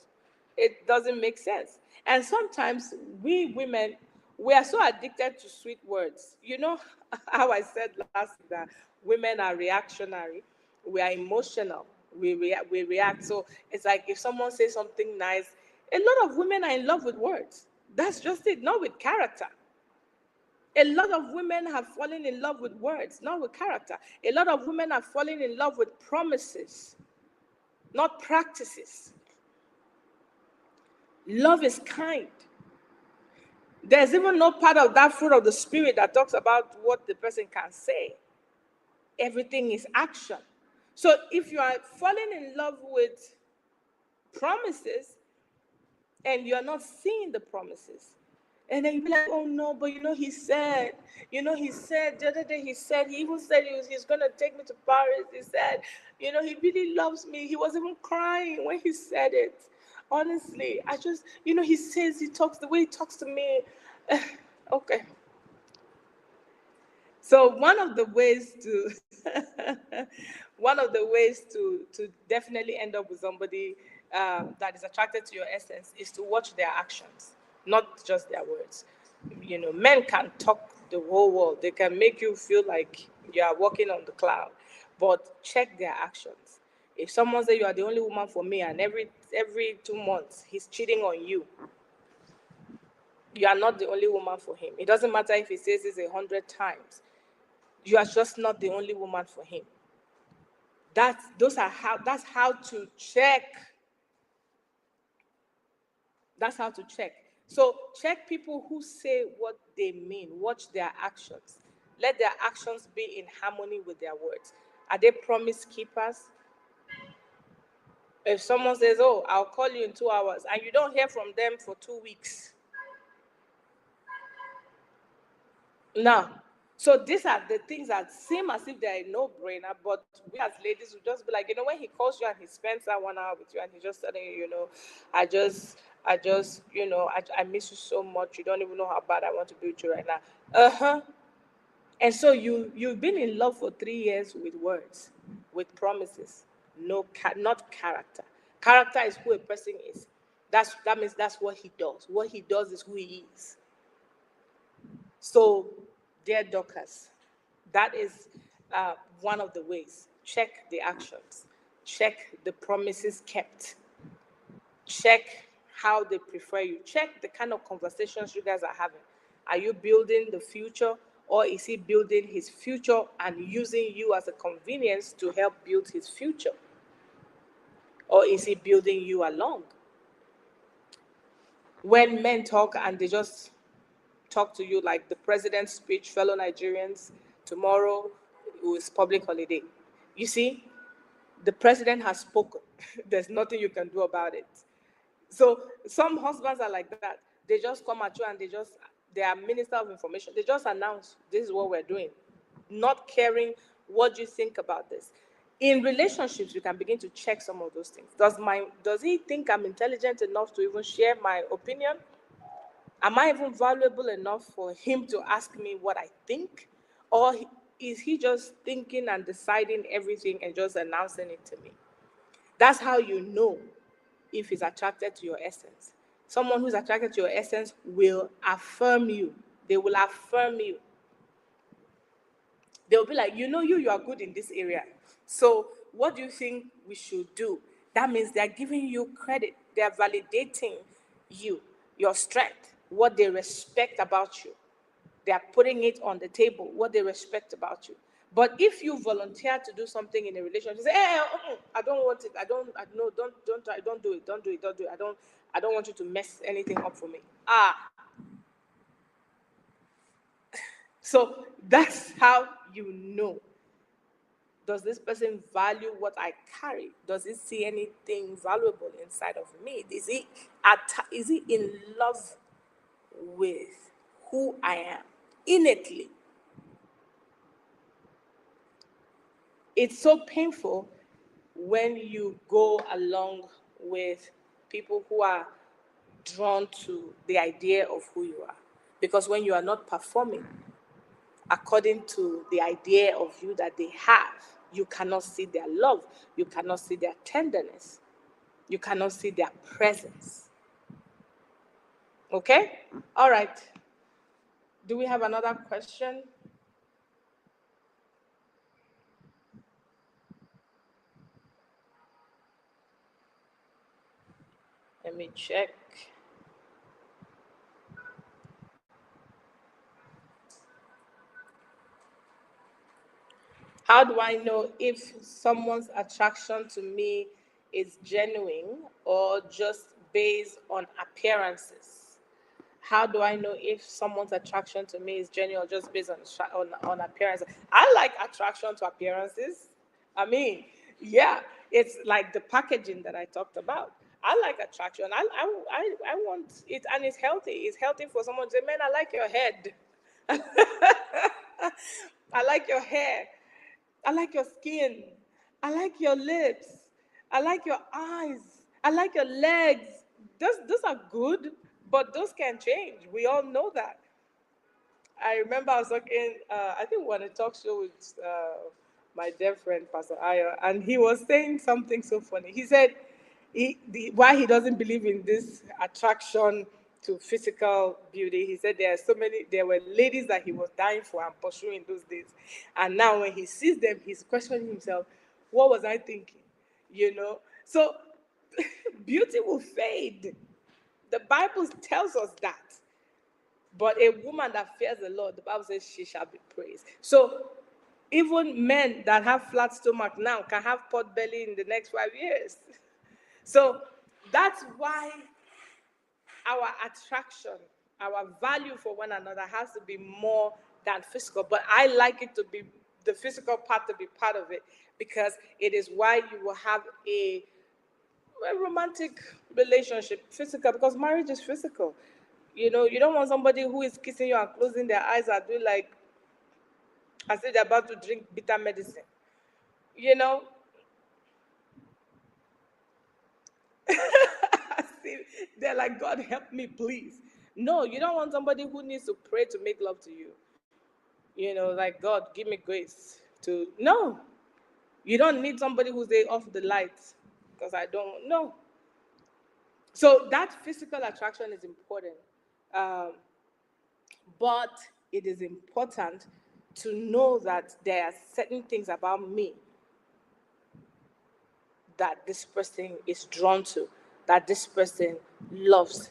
It doesn't make sense. And sometimes we women, we are so addicted to sweet words. You know how I said last week that women are reactionary, we are emotional, we react. So it's like if someone says something nice, a lot of women are in love with words. That's just it, not with character. A lot of women have fallen in love with words, not with character. A lot of women are falling in love with promises, not practices. Love is kind. There's even no part of that fruit of the Spirit that talks about what the person can say. Everything is action. So if you are falling in love with promises and you're not seeing the promises, and then you be like, oh no, but he said the other day, he even said he's going to take me to Paris. He said, he really loves me. He was even crying when he said it. Honestly, I just, the way he talks to me. Okay. So one of the ways to definitely end up with somebody that is attracted to your essence is to watch their actions, not just their words. Men can talk the whole world. They can make you feel like you are walking on the cloud, but check their actions. If someone says you are the only woman for me, and every 2 months he's cheating on you, you are not the only woman for him. It doesn't matter if he says this 100 times. You are just not the only woman for him. That's how to check. That's how to check. So check people who say what they mean. Watch their actions. Let their actions be in harmony with their words. Are they promise keepers? If someone says, oh, I'll call you in 2 hours, and you don't hear from them for 2 weeks. Now, so these are the things that seem as if they're a no-brainer, but we as ladies will just be like, when he calls you and he spends that 1 hour with you and he's just telling you, I miss you so much. You don't even know how bad I want to be with you right now. Uh-huh. And so you've been in love for 3 years with words, with promises, not character. Character is who a person is. That means that's what he does. What he does is who he is. So, dear Dorcas, that is one of the ways. Check the actions. Check the promises kept. Check how they prefer you. Check the kind of conversations you guys are having. Are you building the future, or is he building his future and using you as a convenience to help build his future? Or is he building you along? When men talk and they just talk to you like the president's speech, fellow Nigerians, tomorrow is public holiday. You see, the president has spoken. There's nothing you can do about it. So some husbands are like that. They just come at you and they are minister of information. They just announce this is what we're doing, not caring what you think about this. In relationships, you can begin to check some of those things. Does he think I'm intelligent enough to even share my opinion? Am I even valuable enough for him to ask me what I think? Or is he just thinking and deciding everything and just announcing it to me? That's how you know if he's attracted to your essence. Someone who's attracted to your essence will affirm you. They will affirm you. They'll be like, you are good in this area. So what do you think we should do? That means they're giving you credit. They're validating you, your strength, what they respect about you. They are putting it on the table, what they respect about you. But if you volunteer to do something in a relationship, say, hey, I don't want it. Don't try, don't do it. I don't want you to mess anything up for me. So that's how you know. Does this person value what I carry? Does he see anything valuable inside of me? Is he in love with who I am innately? It's so painful when you go along with people who are drawn to the idea of who you are. Because when you are not performing according to the idea of you that they have, you cannot see their love, you cannot see their tenderness, you cannot see their presence. Okay? All right. Do we have another question? Let me check. How do I know if someone's attraction to me is genuine or just based on appearances? How do I know if someone's attraction to me is genuine or just based on appearance? I like attraction to appearances. I mean, yeah, it's like the packaging that I talked about. I like attraction. I want it, and it's healthy. It's healthy for someone to say, "Man, I like your head. I like your hair. I like your skin. I like your lips. I like your eyes. I like your legs." Those are good, but those can change. We all know that. I remember I was talking, I think on a talk show with my dear friend, Pastor Ayo, and he was saying something so funny. He said why he doesn't believe in this attraction to physical beauty. He said there were ladies that he was dying for and pursuing those days. And now when he sees them, he's questioning himself, what was I thinking? You know? So beauty will fade. The Bible tells us that. But a woman that fears the Lord, the Bible says she shall be praised. So even men that have flat stomach now can have pot belly in the next 5 years. So that's why our attraction, our value for one another has to be more than physical. But I like it to be the physical part to be part of it, because it is why you will have a romantic relationship, physical, because marriage is physical. You don't want somebody who is kissing you and closing their eyes and doing like as if they're about to drink bitter medicine. You know, See, they're like, God help me, please. No, you don't want somebody who needs to pray to make love to you. Like, God, give me grace to. No, you don't need somebody who's there off the lights because I don't know. So that physical attraction is important. Um, but it is important to know that there are certain things about me that this person is drawn to, that this person loves,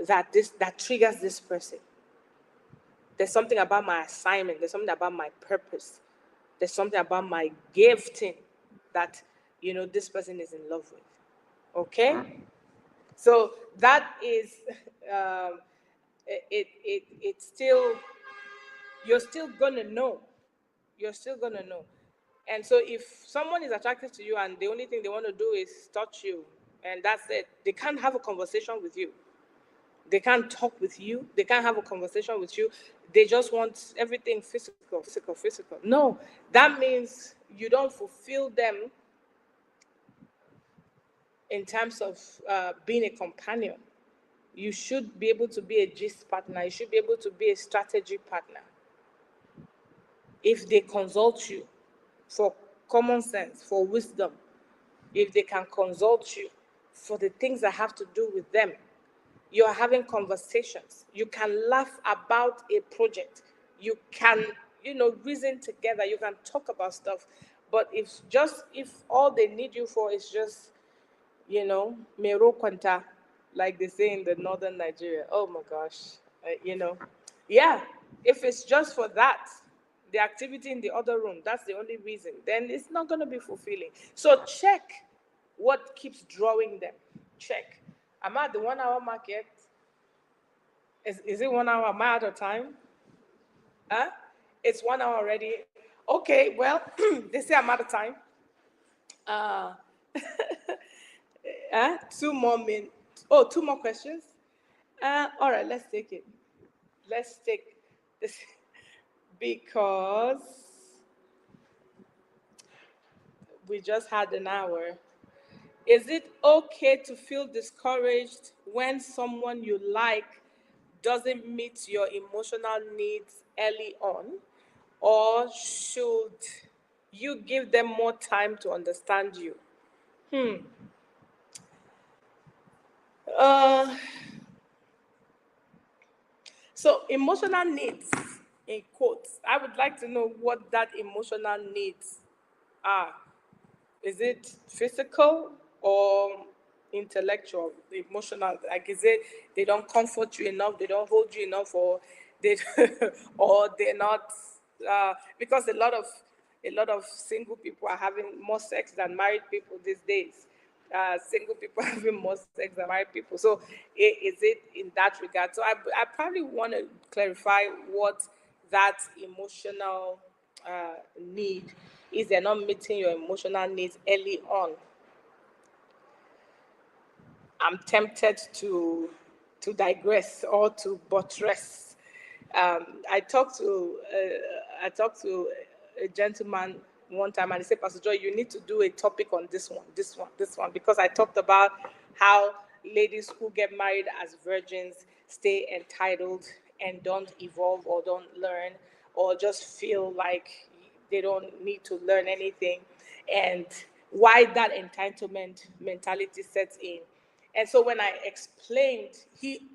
that triggers this person. There's something about my assignment, there's something about my purpose, there's something about my gifting that this person is in love with. Okay? So that is it's still, you're still gonna know. You're still gonna know. And so if someone is attracted to you and the only thing they want to do is touch you, and that's it, they can't have a conversation with you. They can't talk with you. They can't have a conversation with you. They just want everything physical, physical, physical. No, that means you don't fulfill them in terms of being a companion. You should be able to be a gist partner. You should be able to be a strategy partner. If they consult you for common sense, for wisdom, if they can consult you for the things that have to do with them, you are having conversations. You can laugh about a project. You can, reason together. You can talk about stuff. But if all they need you for is just, mero kwanta, like they say in the northern Nigeria. Oh my gosh, yeah. If it's just for that, the activity in the other room, that's the only reason, then it's not going to be fulfilling. So check what keeps drawing them. Check. Am I at the 1 hour mark yet? Is it 1 hour? Am I out of time? Huh? It's 1 hour already. Okay, well, they say I'm out of time. Uh, 2 more minutes. Oh, 2 more questions. All right, let's take it. Let's take this because we just had an hour. Is it okay to feel discouraged when someone you like doesn't meet your emotional needs early on? Or should you give them more time to understand you? Uh, so, emotional needs, in quotes, I would like to know what that emotional needs are. Is it physical or intellectual, emotional? Like, is it they don't comfort you enough, they don't hold you enough, or they or they're not? Because a lot of A lot of single people are having more sex than married people these days. Single people are having more sex than married people. So is it in that regard? So I probably want to clarify what that emotional need is. They're not meeting your emotional needs early on. I'm tempted to digress or to buttress. I talked to a gentleman one time, and he said, "Pastor Joy, you need to do a topic on this one, because I talked about how ladies who get married as virgins stay entitled and don't evolve or don't learn or just feel like they don't need to learn anything, and why that entitlement mentality sets in." And so when I explained, he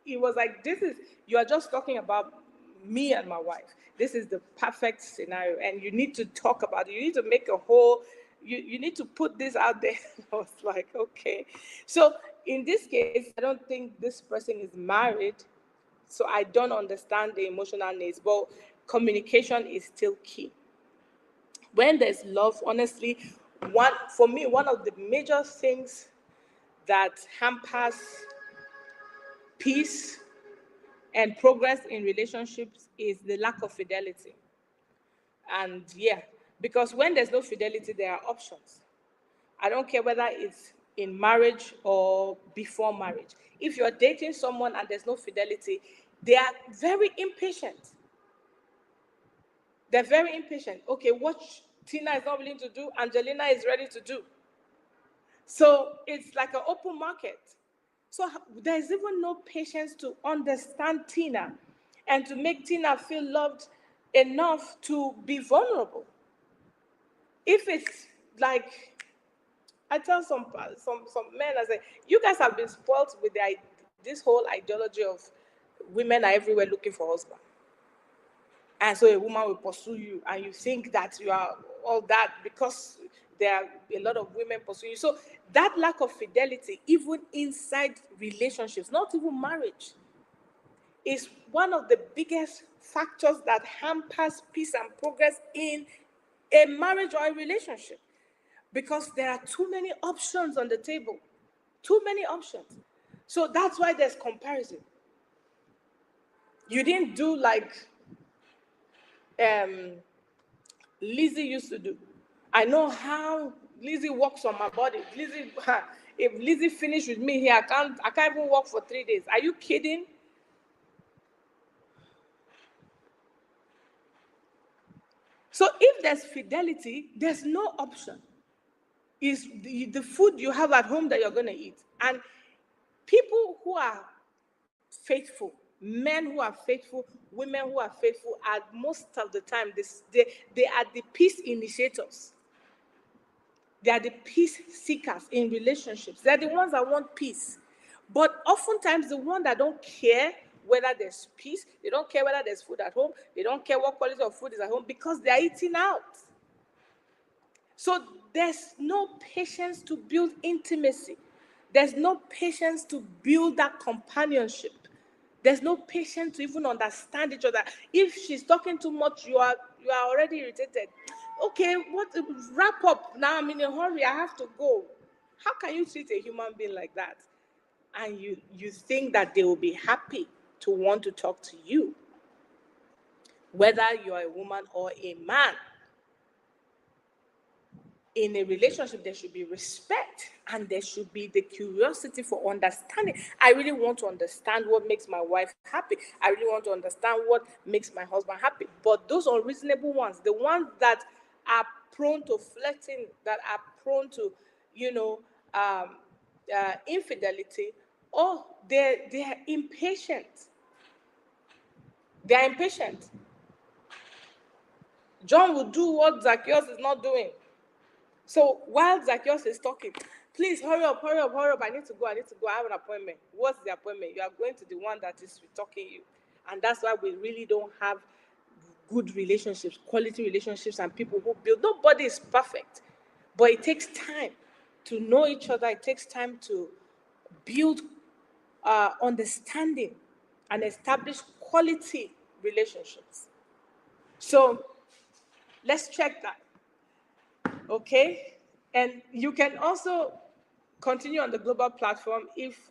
was like, "This is, you are just talking about me and my wife. This is the perfect scenario, and you need to talk about it. You need to make a whole, you need to put this out there." I was like, okay. So in this case, I don't think this person is married, so I don't understand the emotional needs, but communication is still key. When there's love, honestly, one of the major things that hampers peace and progress in relationships is the lack of fidelity. And yeah, because when there's no fidelity, there are options. I don't care whether it's in marriage or before marriage. If you're dating someone and there's no fidelity, they are very impatient. They're very impatient. Okay, what Tina is not willing to do, Angelina is ready to do. So it's like an open market. So there's even no patience to understand Tina and to make Tina feel loved enough to be vulnerable. If it's like, I tell some men, I say, you guys have been spoiled with this whole ideology of women are everywhere looking for husband. And so a woman will pursue you, and you think that you are all that because there are a lot of women pursuing you. So that lack of fidelity, even inside relationships, not even marriage, is one of the biggest factors that hampers peace and progress in a marriage or a relationship, because there are too many options on the table. Too many options. So that's why there's comparison. You didn't do like um, Lizzie used to do. I know how Lizzie works on my body. If Lizzie finished with me here, I can't even walk for 3 days. Are you kidding? So if there's fidelity, there's no option. Is the food you have at home that you're going to eat. And people who are faithful, men who are faithful, women who are faithful, are most of the time, they are the peace initiators. They are the peace seekers in relationships. They're the ones that want peace. But oftentimes, the one that don't care whether there's peace, they don't care whether there's food at home, they don't care what quality of food is at home, because they're eating out. So there's no patience to build intimacy. There's no patience to build that companionship. There's no patience to even understand each other. If she's talking too much, you are already irritated. Okay, what? Wrap up now. I'm in a hurry. I have to go. How can you treat a human being like that? And you think that they will be happy to want to talk to you, whether you are a woman or a man. In a relationship, there should be respect, and there should be the curiosity for understanding. I really want to understand what makes my wife happy. I really want to understand what makes my husband happy. But those unreasonable ones, the ones that are prone to flirting, that are prone to, you know, infidelity, oh, they're impatient. They're impatient. John will do what Zacchaeus is not doing. So while Zacchaeus is talking, please hurry up, hurry up, hurry up. I need to go. I have an appointment. What's the appointment? You are going to the one that is talking you. And that's why we really don't have good relationships, quality relationships, and people who build. Nobody is perfect. But it takes time to know each other. It takes time to build understanding and establish quality relationships. So Let's check that. Okay? And you can also continue on the global platform if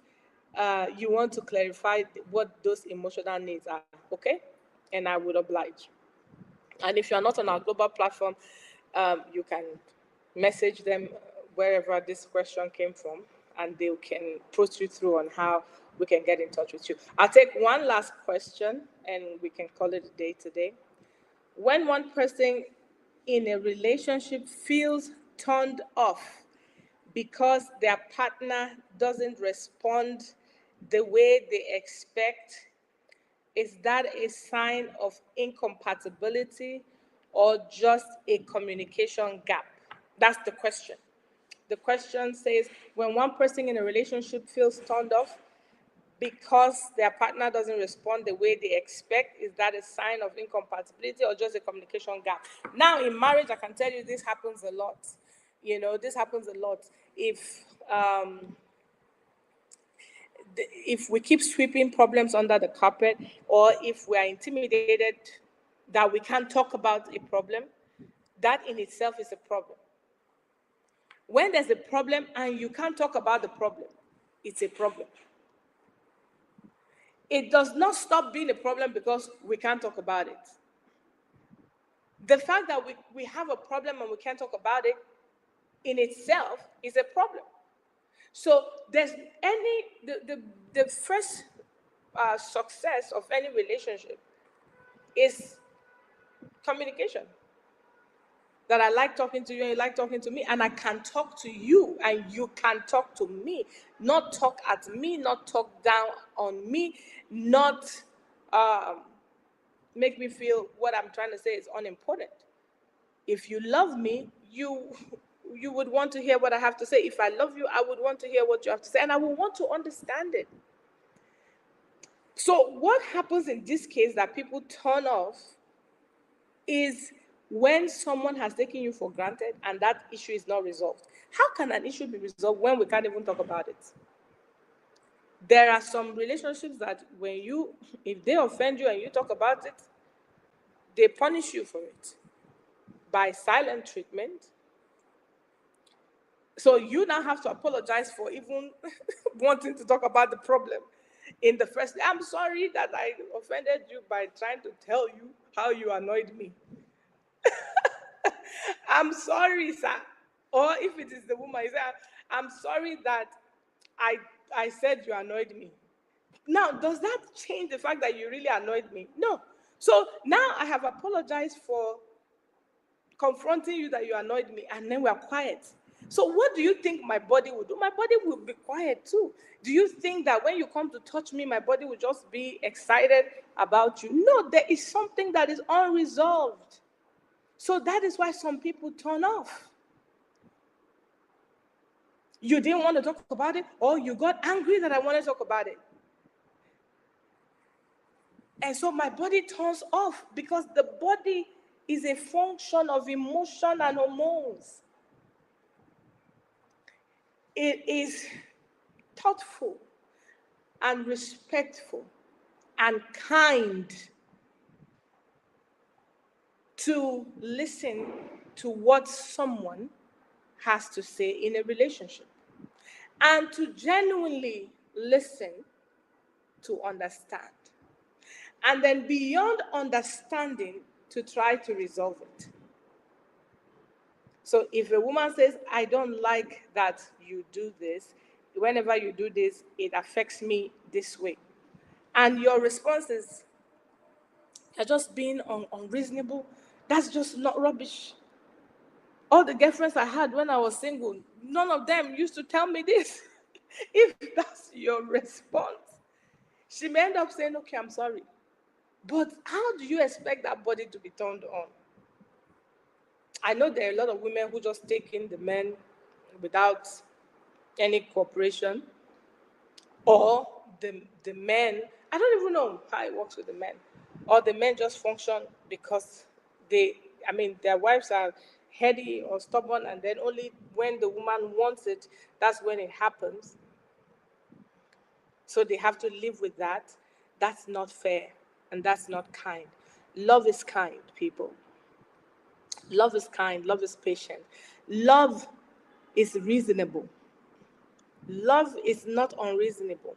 you want to clarify what those emotional needs are. Okay? And I would oblige. And if you are not on our global platform, you can message them wherever this question came from, and they can put you through on how we can get in touch with you. I'll take one last question, and we can call it a day today. When one person in a relationship feels turned off because their partner doesn't respond the way they expect, is that a sign of incompatibility or just a communication gap? That's the question. The question says, when one person in a relationship feels turned off because their partner doesn't respond the way they expect, is that a sign of incompatibility or just a communication gap? Now, in marriage, I can tell you this happens a lot. This happens a lot. If we keep sweeping problems under the carpet, or if we are intimidated that we can't talk about a problem, that in itself is a problem. When there's a problem and you can't talk about the problem, it's a problem. It does not stop being a problem because we can't talk about it. The fact that we have a problem and we can't talk about it in itself is a problem. So there's the first success of any relationship is communication. That I like talking to you and you like talking to me, and I can talk to you and you can talk to me. Not talk at me, not talk down on me, not make me feel what I'm trying to say is unimportant. If you love me, you would want to hear what I have to say. If I love you, I would want to hear what you have to say, and I will want to understand it. So what happens in this case that people turn off is when someone has taken you for granted and that issue is not resolved. How can an issue be resolved when we can't even talk about it? There are some relationships that if they offend you and you talk about it, they punish you for it by silent treatment. So you now have to apologize for even wanting to talk about the problem in the first place. I'm sorry that I offended you by trying to tell you how you annoyed me. I'm sorry, sir. Or if it is the woman, you say, I'm sorry that I said you annoyed me. Now, does that change the fact that you really annoyed me? No. So now I have apologized for confronting you that you annoyed me, and then we're quiet. So what do you think my body will do? My body will be quiet too. Do you think that when you come to touch me, my body will just be excited about you? No, there is something that is unresolved. So that is why some people turn off. You didn't want to talk about it, or you got angry that I wanted to talk about it. And so my body turns off because the body is a function of emotion and hormones. It is thoughtful and respectful and kind to listen to what someone has to say in a relationship, and to genuinely listen to understand. And then beyond understanding, to try to resolve it. So if a woman says, I don't like that you do this, whenever you do this, it affects me this way. And your response is, you're just being unreasonable. That's just not rubbish. All the girlfriends I had when I was single, none of them used to tell me this. If that's your response, she may end up saying, okay, I'm sorry. But how do you expect that body to be turned on? I know there are a lot of women who just take in the men without any cooperation, or the men, I don't even know how it works with the men, or the men just function because their wives are heady or stubborn, and then only when the woman wants it, that's when it happens. So they have to live with that. That's not fair, and that's not kind. Love is kind, people. Love is kind. Love is patient. Love is reasonable. Love is not unreasonable.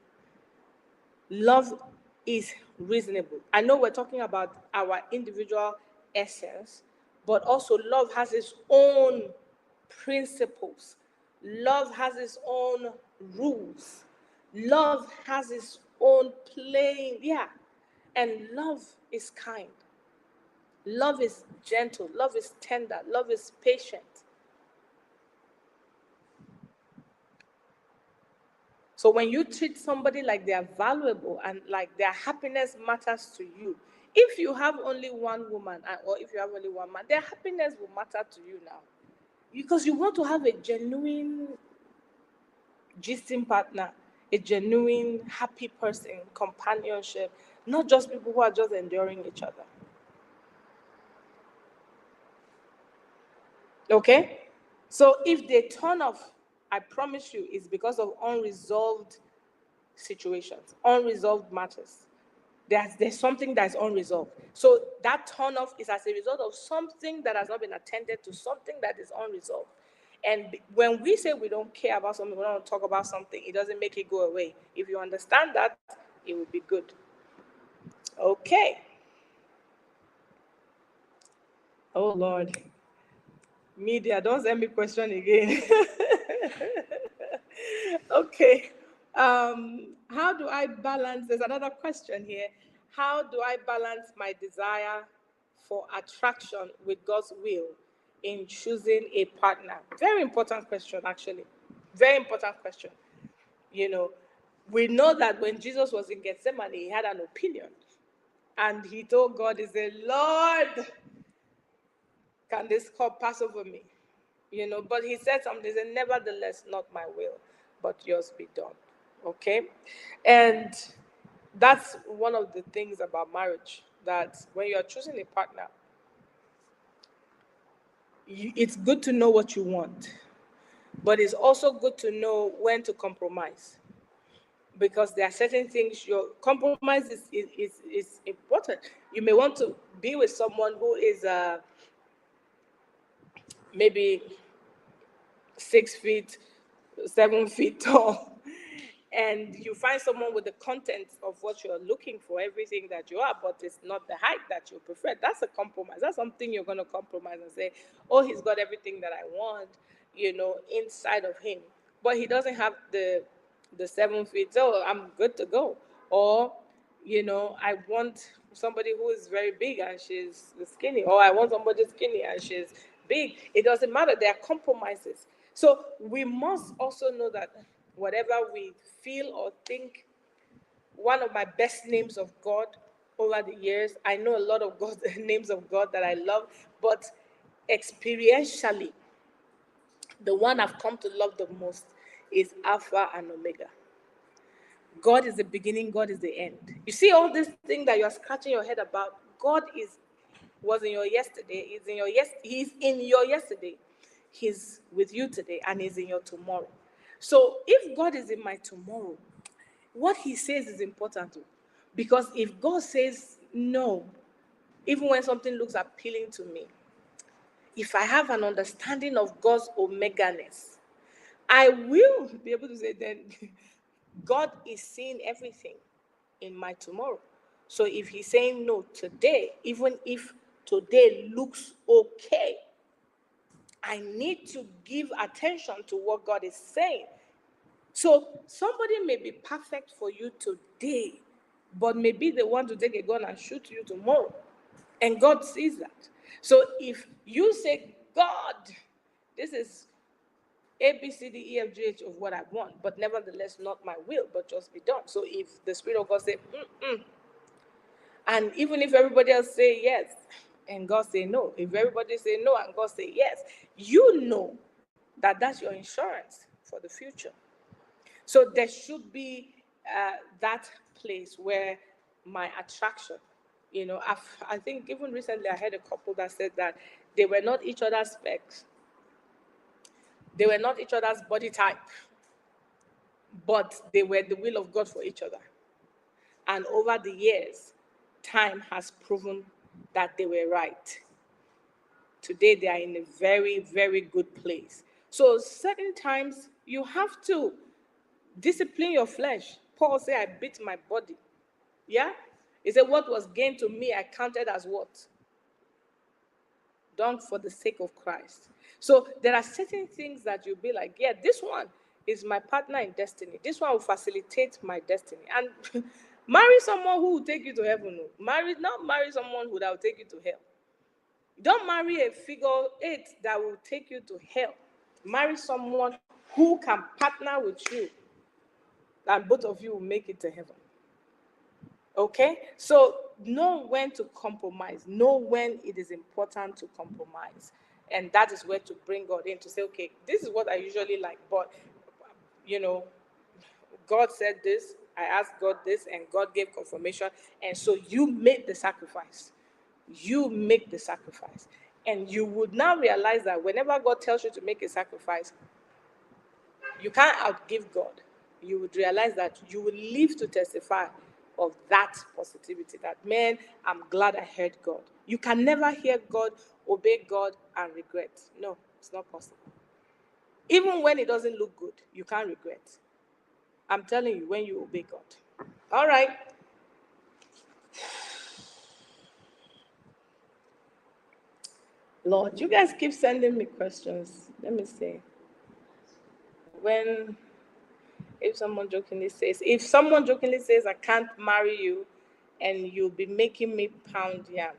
Love is reasonable. I know we're talking about our individual essence, but also love has its own principles. Love has its own rules. Love has its own playing. Yeah. And love is kind. Love is gentle. Love is tender. Love is patient. So when you treat somebody like they are valuable and like their happiness matters to you, if you have only one woman or if you have only one man, their happiness will matter to you now. Because you want to have a genuine gisting partner, a genuine happy person, companionship, not just people who are just enduring each other. Okay? So if they turn off, I promise you, it's because of unresolved situations, unresolved matters. There's something that's unresolved. So that turn off is as a result of something that has not been attended to, something that is unresolved. And when we say we don't care about something, we don't talk about something, it doesn't make it go away. If you understand that, it will be good. Okay. Oh Lord. Media, don't send me question again. Okay. How do I balance? There's another question here. How do I balance my desire for attraction with God's will in choosing a partner? Very important question, actually. Very important question. You know, we know that when Jesus was in Gethsemane, he had an opinion. And he told God, he said, Lord, can this cup pass over me? But he said something, he said, nevertheless, not my will, but yours be done. Okay? And that's one of the things about marriage, that when you're choosing a partner, it's good to know what you want, but it's also good to know when to compromise. Because there are certain things, your compromise is important. You may want to be with someone who is maybe 6 feet, 7 feet tall, and you find someone with the content of what you're looking for, everything that you are, but it's not the height that you prefer. That's a compromise. That's something you're going to compromise and say, oh, he's got everything that I want, inside of him, but he doesn't have the 7 feet. So I'm good to go. Or I want somebody who is very big and she's skinny, or I want somebody skinny and she's big. It doesn't matter. There are compromises. So we must also know that whatever we feel or think, one of my best names of God over the years, I know a lot of God names of God that I love, but experientially, the one I've come to love the most is Alpha and Omega. God is the beginning, God is the end. You see all this thing that you're scratching your head about, God was in your yesterday, he's in your yesterday. He's with you today and he's in your tomorrow. So if God is in my tomorrow, what he says is important too. Because if God says no, even when something looks appealing to me, if I have an understanding of God's omega-ness, I will be able to say then God is seeing everything in my tomorrow. So if he's saying no today, even if today looks okay, I need to give attention to what God is saying. So somebody may be perfect for you today, but maybe they want to take a gun and shoot you tomorrow. And God sees that. So if you say, God, this is A, B, C, D, E, F, G, H of what I want, but nevertheless not my will, but just be done. So if the Spirit of God say, and even if everybody else say yes, and God say no, if everybody say no and God say yes, you know that that's your insurance for the future. So there should be that place where my attraction, I think even recently I heard a couple that said that they were not each other's specs, they were not each other's body type, but they were the will of God for each other. And over the years, time has proven that they were right. today they are in a very, very good place. So certain times you have to discipline your flesh. Paul said, I beat my body. Yeah? He said, what was gained to me, I counted as what? Done for the sake of Christ. So there are certain things that you'll be like, yeah, this one is my partner in destiny. This one will facilitate my destiny. And marry someone who will take you to heaven. Not marry someone who will take you to hell. Don't marry a figure eight that will take you to hell. Marry someone who can partner with you, and both of you will make it to heaven. Okay? So know when to compromise. Know when it is important to compromise. And that is where to bring God in to say, okay, this is what I usually like, but God said this, I asked God this, and God gave confirmation. And so you made the sacrifice. You make the sacrifice. And you would now realize that whenever God tells you to make a sacrifice, you can't outgive God. You would realize that you will live to testify of that positivity, that, man, I'm glad I heard God. You can never hear God, obey God, and regret. No, it's not possible. Even when it doesn't look good, you can't regret. I'm telling you, when you obey God. All right. Lord, you guys keep sending me questions. Let me see. When if someone jokingly says, I can't marry you and you'll be making me pound yam,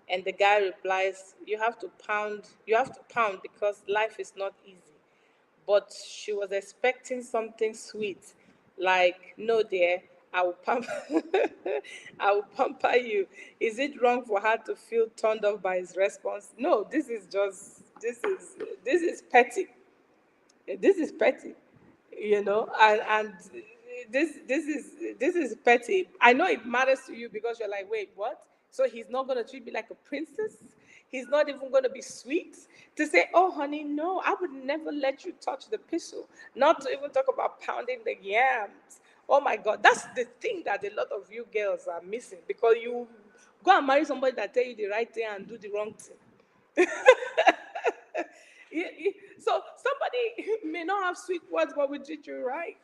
and the guy replies, you have to pound because life is not easy. But she was expecting something sweet, like, no dear, I will pamper I will pamper you. Is it wrong for her to feel turned off by his response? No, this is petty. This is petty, and this is petty. I know it matters to you because you're like, wait, what? So he's not going to treat me like a princess? He's not even going to be sweet to say, oh honey, no, I would never let you touch the pistol. Not to even talk about pounding the yams. Oh my God, that's the thing that a lot of you girls are missing, because you go and marry somebody that tell you the right thing and do the wrong thing. So somebody may not have sweet words, but will treat you right.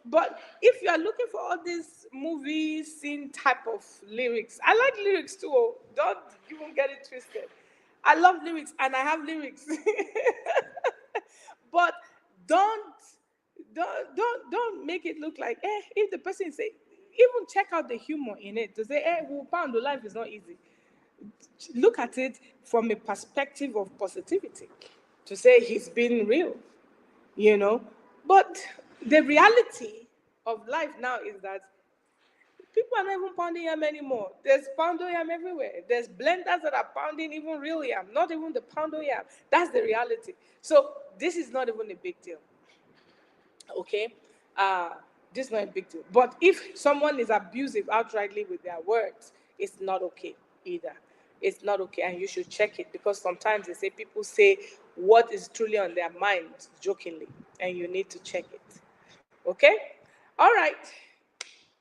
But if you are looking for all these movie scene type of lyrics, I like lyrics too. Oh. Don't even get it twisted. I love lyrics and I have lyrics. But don't don't make it look like, if the person say, even check out the humor in it to say, we'll pound, the life is not easy. Look at it from a perspective of positivity, to say he's been real, But the reality of life now is that people are not even pounding yam anymore. There's poundo yam everywhere. There's blenders that are pounding even real yam, not even the poundo yam. That's the reality. So this is not even a big deal. Okay? This is not a big deal. But if someone is abusive outrightly with their words, it's not okay either. It's not okay, and you should check it, because sometimes they say people say what is truly on their mind jokingly, and you need to check it. Okay? All right.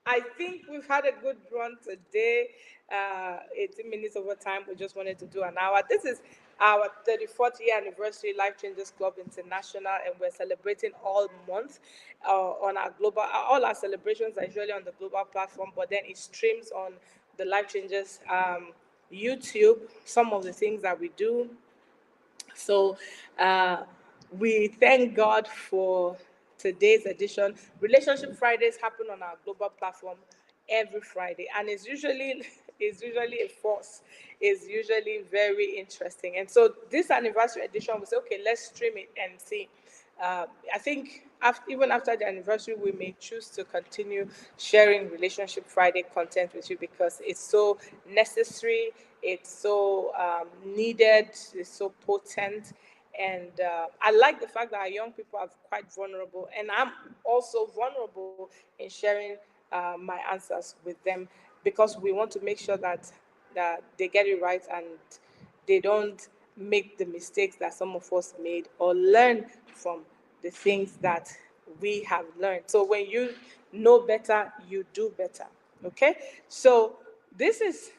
I think we've had a good run today. 18 minutes over time. We just wanted to do an hour. This is our 34th year anniversary, Lifechangers Club International, and we're celebrating all month on our global. All our celebrations are usually on the global platform, but then it streams on the Lifechangers YouTube. Some of the things that we do. So we thank God for today's edition. Relationship Fridays happen on our global platform every Friday, and it's usually a force. It's usually very interesting. And so this anniversary edition, we say, okay, let's stream it and see. I think even after the anniversary, we may choose to continue sharing Relationship Friday content with you, because it's so necessary, it's so needed, it's so potent. And I like the fact that our young people are quite vulnerable, and I'm also vulnerable in sharing my answers with them, because we want to make sure that they get it right and they don't make the mistakes that some of us made, or learn from the things that we have learned. So when you know better, you do better. Okay? So this is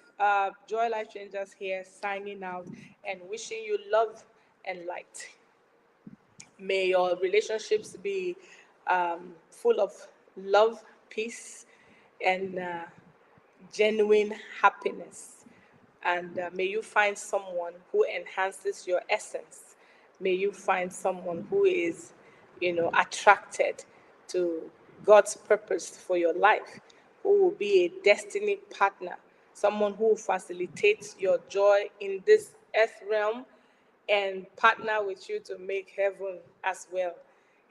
Joy Life Changers here, signing out and wishing you love and light. May your relationships be full of love, peace, and genuine happiness. And may you find someone who enhances your essence. May you find someone who is, attracted to God's purpose for your life, who will be a destiny partner, someone who will facilitate your joy in this earth realm and partner with you to make heaven as well,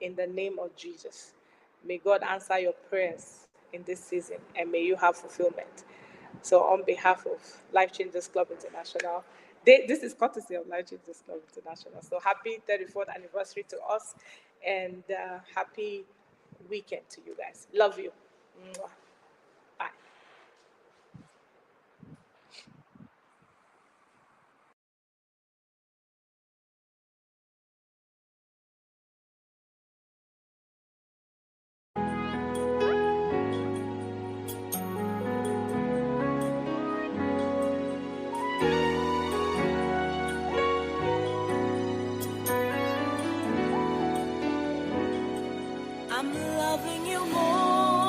in the name of Jesus. May God answer your prayers in this season and may you have fulfillment. So, on behalf of Life Changers Club International, this is courtesy of Life Changers Club International. So, happy 34th anniversary to us and happy weekend to you guys. Love you. Mwah. Bye. I'm loving you more.